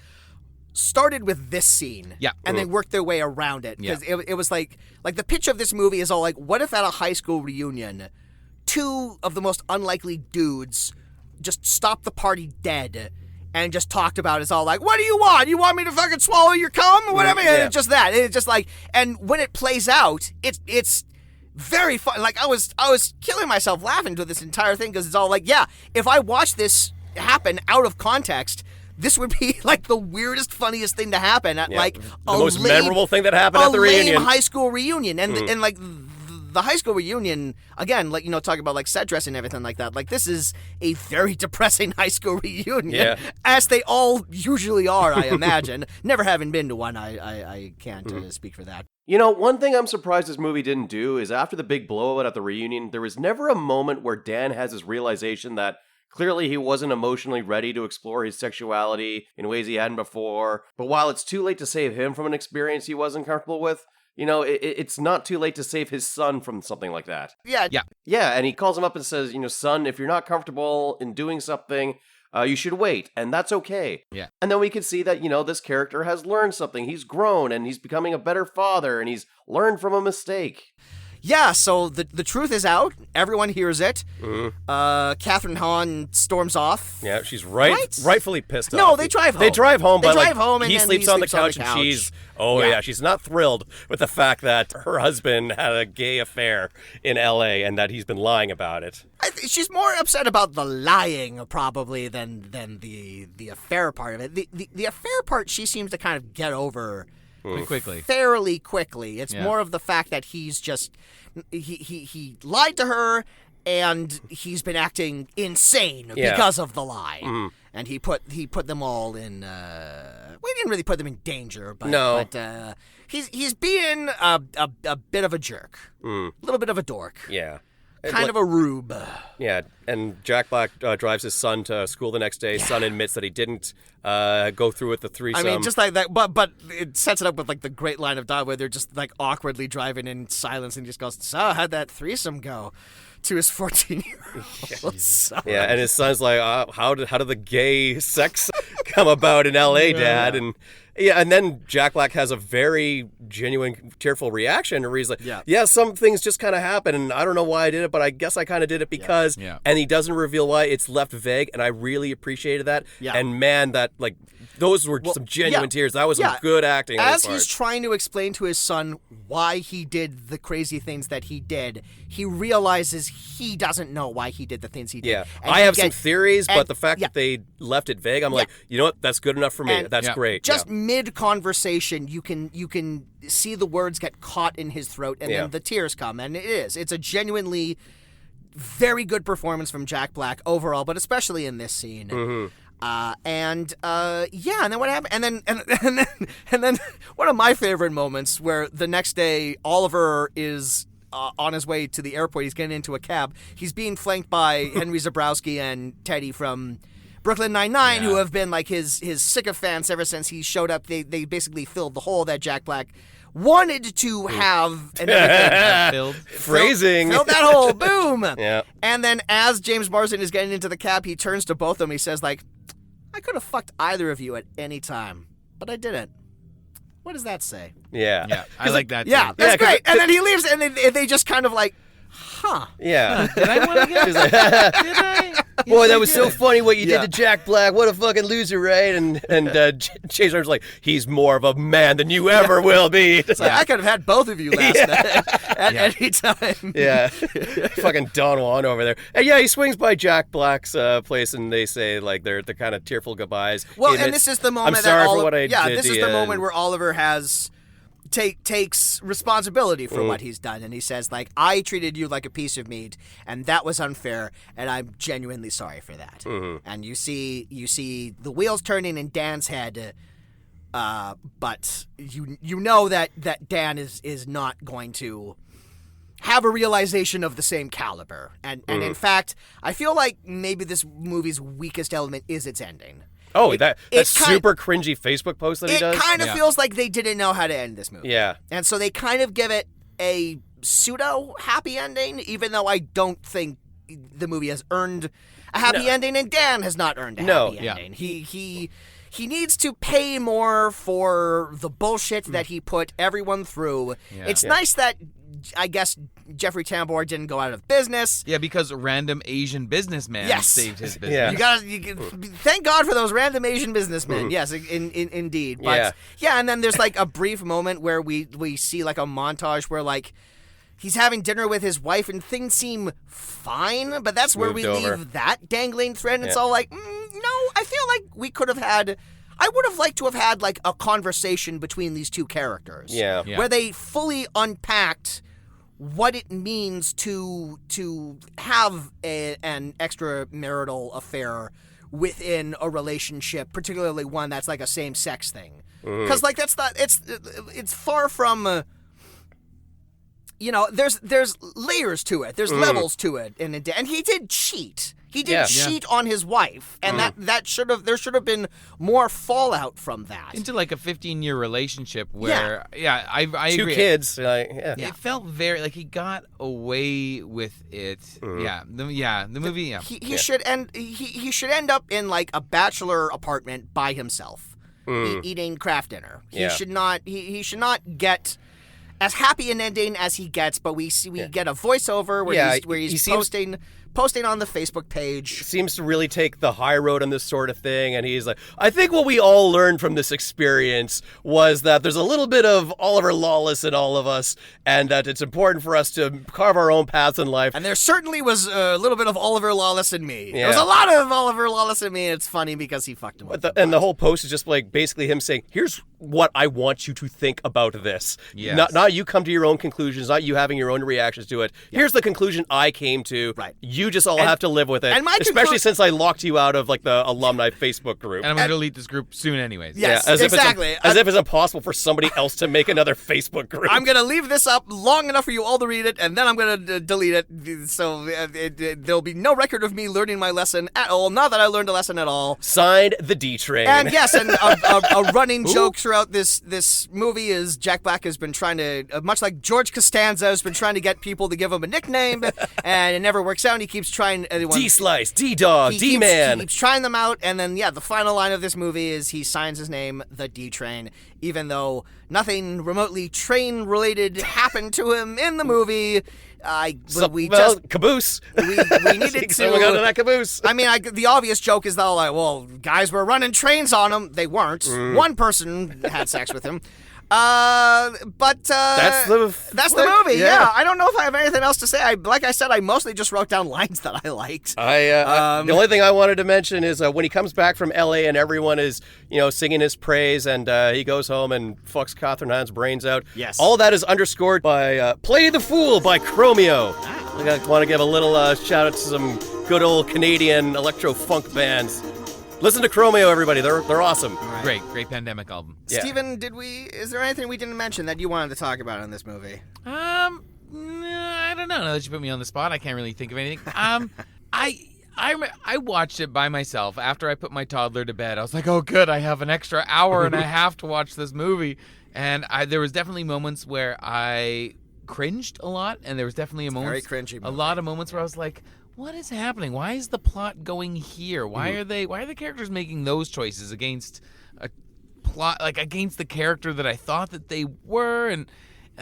started with this scene, and they worked their way around it because it was like the pitch of this movie is all like, what if at a high school reunion, two of the most unlikely dudes just stopped the party dead and just talked about it. It's all like, what do you want? You want me to fucking swallow your cum or whatever? Yeah. It's just that. It's just like, and when it plays out, it's very fun. Like I was killing myself laughing to this entire thing because it's all like, if I watch this happen out of context, this would be like the weirdest, funniest thing to happen at like the most memorable thing that happened at the lame reunion. high school reunion, and like the high school reunion again, like talking about like set dressing and everything like that. Like this is a very depressing high school reunion, as they all usually are. I imagine, never having been to one, I can't speak for that. One thing I'm surprised this movie didn't do is after the big blowout at the reunion, there was never a moment where Dan has his realization that clearly he wasn't emotionally ready to explore his sexuality in ways he hadn't before. But while it's too late to save him from an experience he wasn't comfortable with, it's not too late to save his son from something like that. Yeah. Yeah, and he calls him up and says, son, if you're not comfortable in doing something, you should wait, and that's okay. Yeah. And then we can see that, this character has learned something. He's grown, and he's becoming a better father, and he's learned from a mistake. Yeah, so the truth is out. Everyone hears it. Catherine Hahn storms off. Yeah, she's rightfully pissed off. No, they drive home. They drive home, They but drive home, and he then sleeps he on the sleeps on couch, the and couch. she's not thrilled with the fact that her husband had a gay affair in L.A. and that he's been lying about it. She's more upset about the lying probably than the affair part of it. The affair part she seems to kind of get over fairly quickly. It's more of the fact that he's just he lied to her and he's been acting insane because of the lie. And he put them all in we didn't really put them in danger, but he's being a bit of a jerk. A little bit of a dork. Yeah. Kind of a rube. Yeah, and Jack Black drives his son to school the next day. Son admits that he didn't go through with the threesome. I mean, just like that, but it sets it up with like the great line of dialogue where they're just like awkwardly driving in silence and he just goes, "So how'd that threesome go?" to his 14-year-old son. Yeah, and his son's like, how did the gay sex come about in L.A., Dad? And then Jack Black has a very genuine, tearful reaction where he's like, some things just kind of happen, and I don't know why I did it, but I guess I kind of did it because, and he doesn't reveal why. It's left vague, and I really appreciated that. Yeah. And man, that, like, those were some genuine tears. That was some good acting. As he's trying to explain to his son why he did the crazy things that he did, he realizes he doesn't know why he did the things he did. Yeah, I have some theories, but the fact that they left it vague, I'm like, you know what? That's good enough for me. That's great. Just mid-conversation, you can see the words get caught in his throat, and then the tears come, and it's a genuinely very good performance from Jack Black overall, but especially in this scene. And then what happened? And then one of my favorite moments, where the next day Oliver is on his way to the airport. He's getting into a cab. He's being flanked by Henry Zabrowski and Teddy from Brooklyn Nine-Nine, who have been like his sycophants ever since he showed up. They basically filled the hole that Jack Black wanted to have, and everything. Phrasing. Filled that hole. Boom. Yeah. And then as James Marsden is getting into the cab, he turns to both of them. He says, like, I could have fucked either of you at any time, but I didn't. What does that say? Yeah, I like that too. Yeah, that's great. And then he leaves, and they just kind of like, huh. Yeah. Did I want to get He's like, Did I? boy, that was so funny what you did to Jack Black. What a fucking loser, right? And Chase Arnold's like, he's more of a man than you ever will be. It's like, I could have had both of you last night at any time. Yeah. Fucking Don Juan over there. And he swings by Jack Black's place, and they say, like, they're the kind of tearful goodbyes. Well, and this is the moment I'm sorry that for what I did. this is the moment where Oliver takes responsibility for what he's done, and he says, like, I treated you like a piece of meat, and that was unfair, and I'm genuinely sorry for that. And you see the wheels turning in Dan's head, but you know that Dan is not going to have a realization of the same caliber, and in fact, I feel like maybe this movie's weakest element is its ending. Oh, that super cringy Facebook post that he does? It kind of feels like they didn't know how to end this movie. Yeah. And so they kind of give it a pseudo-happy ending, even though I don't think the movie has earned a happy ending, and Dan has not earned a happy ending. He needs to pay more for the bullshit that he put everyone through. Yeah. It's nice that, I guess, Jeffrey Tambor didn't go out of business. Yeah, because a random Asian businessman saved his business. Yeah. You thank God for those random Asian businessmen. Yes, indeed. But and then there's like a brief moment where we see like a montage where like he's having dinner with his wife and things seem fine, but that's where we leave that dangling thread. And it's all like, no, I feel like we could have had. I would have liked to have had like a conversation between these two characters. Yeah. Where they fully unpacked what it means to have an extramarital affair within a relationship, particularly one that's like a same-sex thing. Because like that's not it's far from there's layers to it. There's levels to it, and he did cheat. He did cheat on his wife, and there should have been more fallout from that. Into like a 15-year relationship where, I agree. 2 kids. It felt very like he got away with it. The movie. He should end up in like a bachelor apartment by himself, eating craft dinner. He should not get as happy an ending as he gets, but we get a voiceover where he's posting on the Facebook page. Seems to really take the high road on this sort of thing, and he's like, I think what we all learned from this experience was that there's a little bit of Oliver Lawless in all of us, and that it's important for us to carve our own paths in life. And there certainly was a little bit of Oliver Lawless in me. There was a lot of Oliver Lawless in me, and it's funny because he fucked him up. And the whole post is just like basically him saying, here's what I want you to think about this. Yes. Not you come to your own conclusions, not you having your own reactions to it. Here's the conclusion I came to. Right. You just all have to live with it, and especially since I locked you out of like the alumni Facebook group. And I'm going to delete this group soon anyways. Yes, exactly. As if it's impossible for somebody else to make another Facebook group. I'm going to leave this up long enough for you all to read it, and then I'm going to delete it, so there'll be no record of me learning my lesson at all. Not that I learned a lesson at all. Signed, the D Train. And yes, and a running joke throughout this movie is Jack Black has been trying to, much like George Costanza, has been trying to get people to give him a nickname, and it never works out. And he keeps trying. D-Slice, D-Dog, D-Man. He keeps trying them out, and then, the final line of this movie is he signs his name, the D-Train, even though nothing remotely train-related happened to him in the movie. Caboose. We needed to. Someone got in that caboose. I mean, the obvious joke is though, like, well, guys were running trains on him. They weren't. One person had sex with him. But That's the movie. Yeah. I don't know if I have anything else to say. Like I said, I mostly just wrote down lines that I liked. The only thing I wanted to mention is when he comes back from L.A. and everyone is, singing his praise, and he goes home and fucks Catherine Hahn's brains out. Yes. All that is underscored by "Play the Fool" by Chromeo. I want to give a little shout out to some good old Canadian electro funk bands. Listen to Chromeo, everybody. They're awesome. Right. Great pandemic album. Yeah. Steven, is there anything we didn't mention that you wanted to talk about in this movie? No, I don't know. Now that you put me on the spot, I can't really think of anything. I watched it by myself after I put my toddler to bed. I was like, oh, good, I have an extra hour and a half to watch this movie. And there was definitely moments where I cringed a lot, and there was definitely Very cringy movie. a lot of moments where I was like, what is happening? Why is the plot going here? Why are the characters making those choices against a plot, like against the character that I thought that they were? And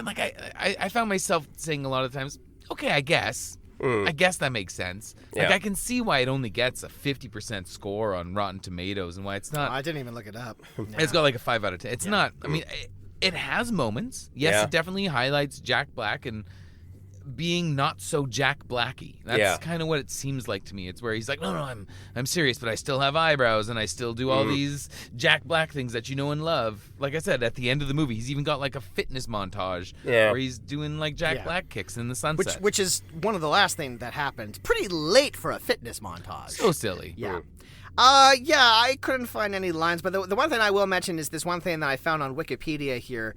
like I found myself saying a lot of times, okay, I guess that makes sense. Like Yeah. I can see why it only gets a 50% score on Rotten Tomatoes and why it's not. I didn't even look it up. It's got like a 5 out of 10. It's not. I mean, it has moments. Yes, Yeah. it definitely highlights Jack Black and being not so Jack Blacky. That's kind of what it seems like to me. It's where he's like, no, I'm serious, but I still have eyebrows and I still do all these Jack Black things that you know and love. Like I said, at the end of the movie, he's even got like a fitness montage where he's doing like Jack Black kicks in the sunset. Which is one of the last things that happened. Pretty late for a fitness montage. So silly. Yeah. I couldn't find any lines, but the one thing I will mention is this one thing that I found on Wikipedia here.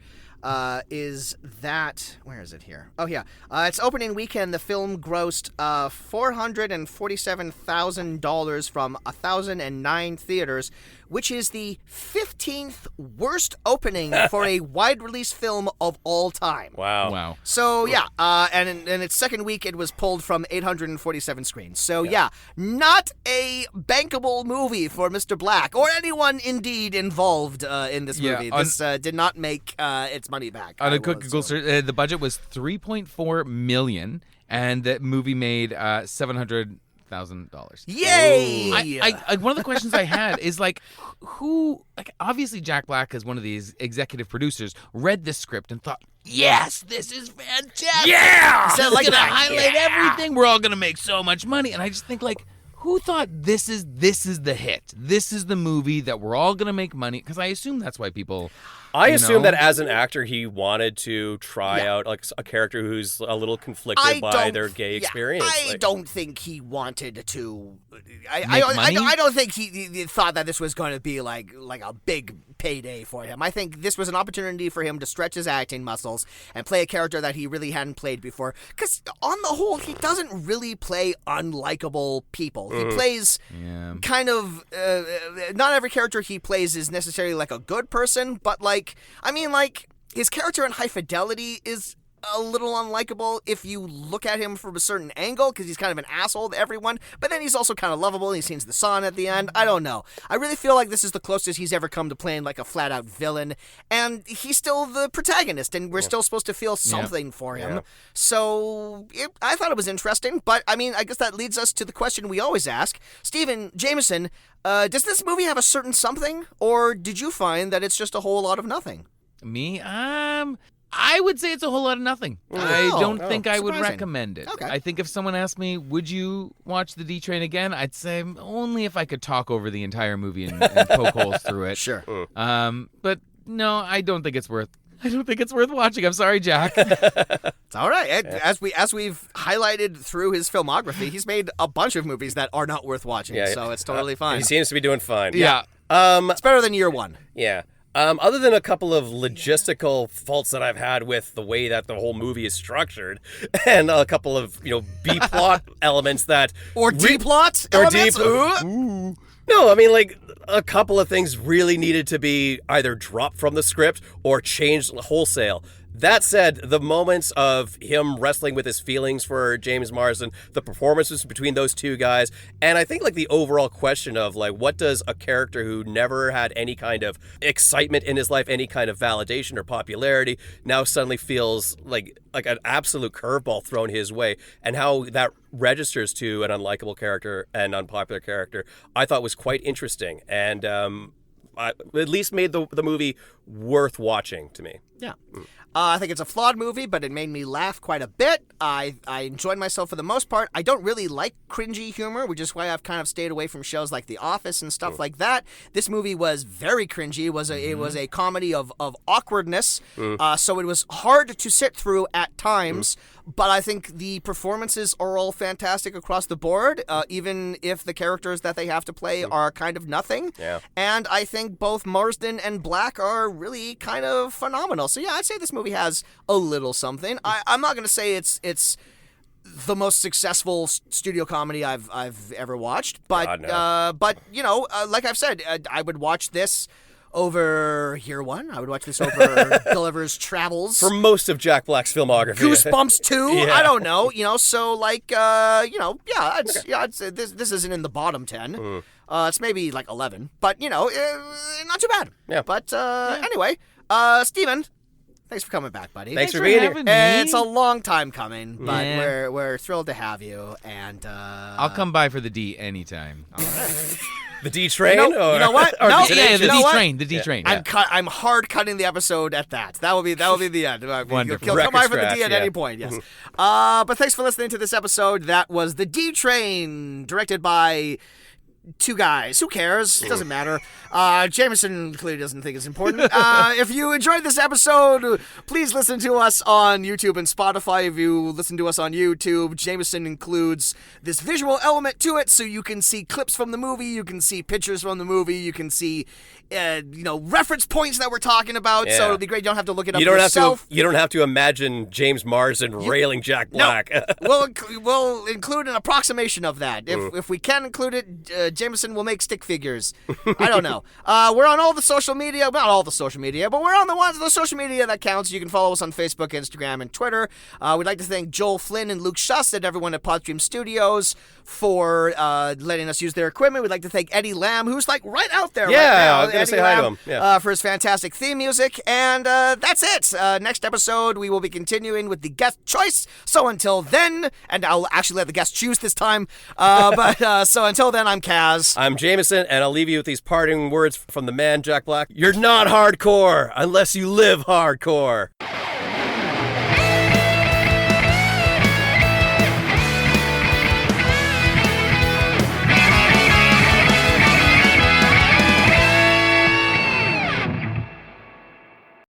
Is that, where is it here? Oh, yeah. Its opening weekend, the film grossed $447,000 from 1,009 theaters, which is the 15th worst opening for a wide-release film of all time. Wow. So, yeah, and in its second week, it was pulled from 847 screens. So, not a bankable movie for Mr. Black, or anyone indeed involved in this movie. This did not make its money back. On a Google search, the budget was $3.4 million, and the movie made $700,000. Yay! One of the questions I had is like, who? Like, obviously Jack Black, as one of these executive producers, read this script and thought, yes, this is fantastic. Yeah! So like, gonna highlight everything. We're all gonna make so much money. And I just think like, who thought this is the hit? This is the movie that we're all gonna make money? Because I assume that's why people. I assume that as an actor, he wanted to try out like a character who's a little conflicted by their gay experience. I don't think he wanted to. Make I money? don't think he thought that this was going to be like a big payday for him. I think this was an opportunity for him to stretch his acting muscles and play a character that he really hadn't played before. Because on the whole, he doesn't really play unlikable people. He plays kind of. Not every character he plays is necessarily like a good person, but his character in High Fidelity is a little unlikable if you look at him from a certain angle, because he's kind of an asshole to everyone, but then he's also kind of lovable, and he sings the song at the end. I don't know. I really feel like this is the closest he's ever come to playing like a flat-out villain, and he's still the protagonist, and we're still supposed to feel something for him. So I thought it was interesting, but I mean, I guess that leads us to the question we always ask. Stephen Jameson, does this movie have a certain something, or did you find that it's just a whole lot of nothing? Me, I would say it's a whole lot of nothing. I don't think I would surprising. recommend it. Okay. I think if someone asked me, would you watch the D Train again? I'd say only if I could talk over the entire movie and poke holes through it. Sure. But no, I don't think it's worth watching. I'm sorry, Jack. It's all right. As we've highlighted through his filmography, he's made a bunch of movies that are not worth watching. So it's totally fine. He seems to be doing fine. Yeah. It's better than year one. Yeah. Other than a couple of logistical faults that I've had with the way that the whole movie is structured, and a couple of B-plot elements that Or D-plot or elements? Ooh. No, I mean like a couple of things really needed to be either dropped from the script or changed wholesale. That said, the moments of him wrestling with his feelings for James Marsden, the performances between those two guys, and I think like the overall question of like, what does a character who never had any kind of excitement in his life, any kind of validation or popularity, now suddenly feels like an absolute curveball thrown his way, and how that registers to an unlikable character and unpopular character, I thought was quite interesting. And at least made the movie worth watching to me. Yeah. I think it's a flawed movie, but it made me laugh quite a bit. I enjoyed myself for the most part. I don't really like cringy humor, which is why I've kind of stayed away from shows like The Office and stuff like that. This movie was very cringy. It was a comedy of awkwardness, so it was hard to sit through at times. But I think the performances are all fantastic across the board, even if the characters that they have to play are kind of nothing. Yeah. And I think both Marsden and Black are really kind of phenomenal. So yeah, I'd say this movie has a little something. I'm not going to say it's the most successful studio comedy I've ever watched, but God, no. but you know, like I've said, I would watch this over Year One. I would watch this over Gulliver's Travels. For most of Jack Black's filmography. Goosebumps 2? Yeah. I don't know. You know, so like, you know, yeah, I'd say this isn't in the bottom 10. It's maybe like 11. But, you know, not too bad. Yeah. But anyway, Steven, thanks for coming back, buddy. Thanks for being here. having me. It's a long time coming, but Yeah. we're thrilled to have you. And I'll come by for the D anytime. all right. The D train? You know what? Or No, the Yeah, the You know D what? train. The D train. Yeah. I'm hard cutting the episode at that. That will be the end. Wonderful. You'll come by for the Record D at scratch, any yeah. point. Yes. But thanks for listening to this episode. That was the D Train, directed by two guys. Who cares? It doesn't matter. Jameson clearly doesn't think it's important. If you enjoyed this episode, please listen to us on YouTube and Spotify. If you listen to us on YouTube, Jameson includes this visual element to it, so you can see clips from the movie, you can see pictures from the movie, you can see, reference points that we're talking about. So Yeah. it'll be great. You don't have to look it up You don't yourself. you don't have to imagine James Marsden railing Jack Black. No, we'll include an approximation of that. If we can include it, Jameson will make stick figures. I don't know. We're on all the social media, not all the social media, but we're on the social media that counts. You can follow us on Facebook, Instagram, and Twitter. We'd like to thank Joel Flynn and Luke Schuss and everyone at Podstream Studios for letting us use their equipment. We'd like to thank Eddie Lamb, who's like right out there. Yeah, right now. I was gonna Eddie say hi to Lamb, him. Yeah. for his fantastic theme music. And that's it. Next episode, we will be continuing with the guest choice. So until then, and I'll actually let the guest choose this time. So until then, I'm Kaz. I'm Jameson, and I'll leave you with these parting words from the man, Jack Black. You're not hardcore unless you live hardcore.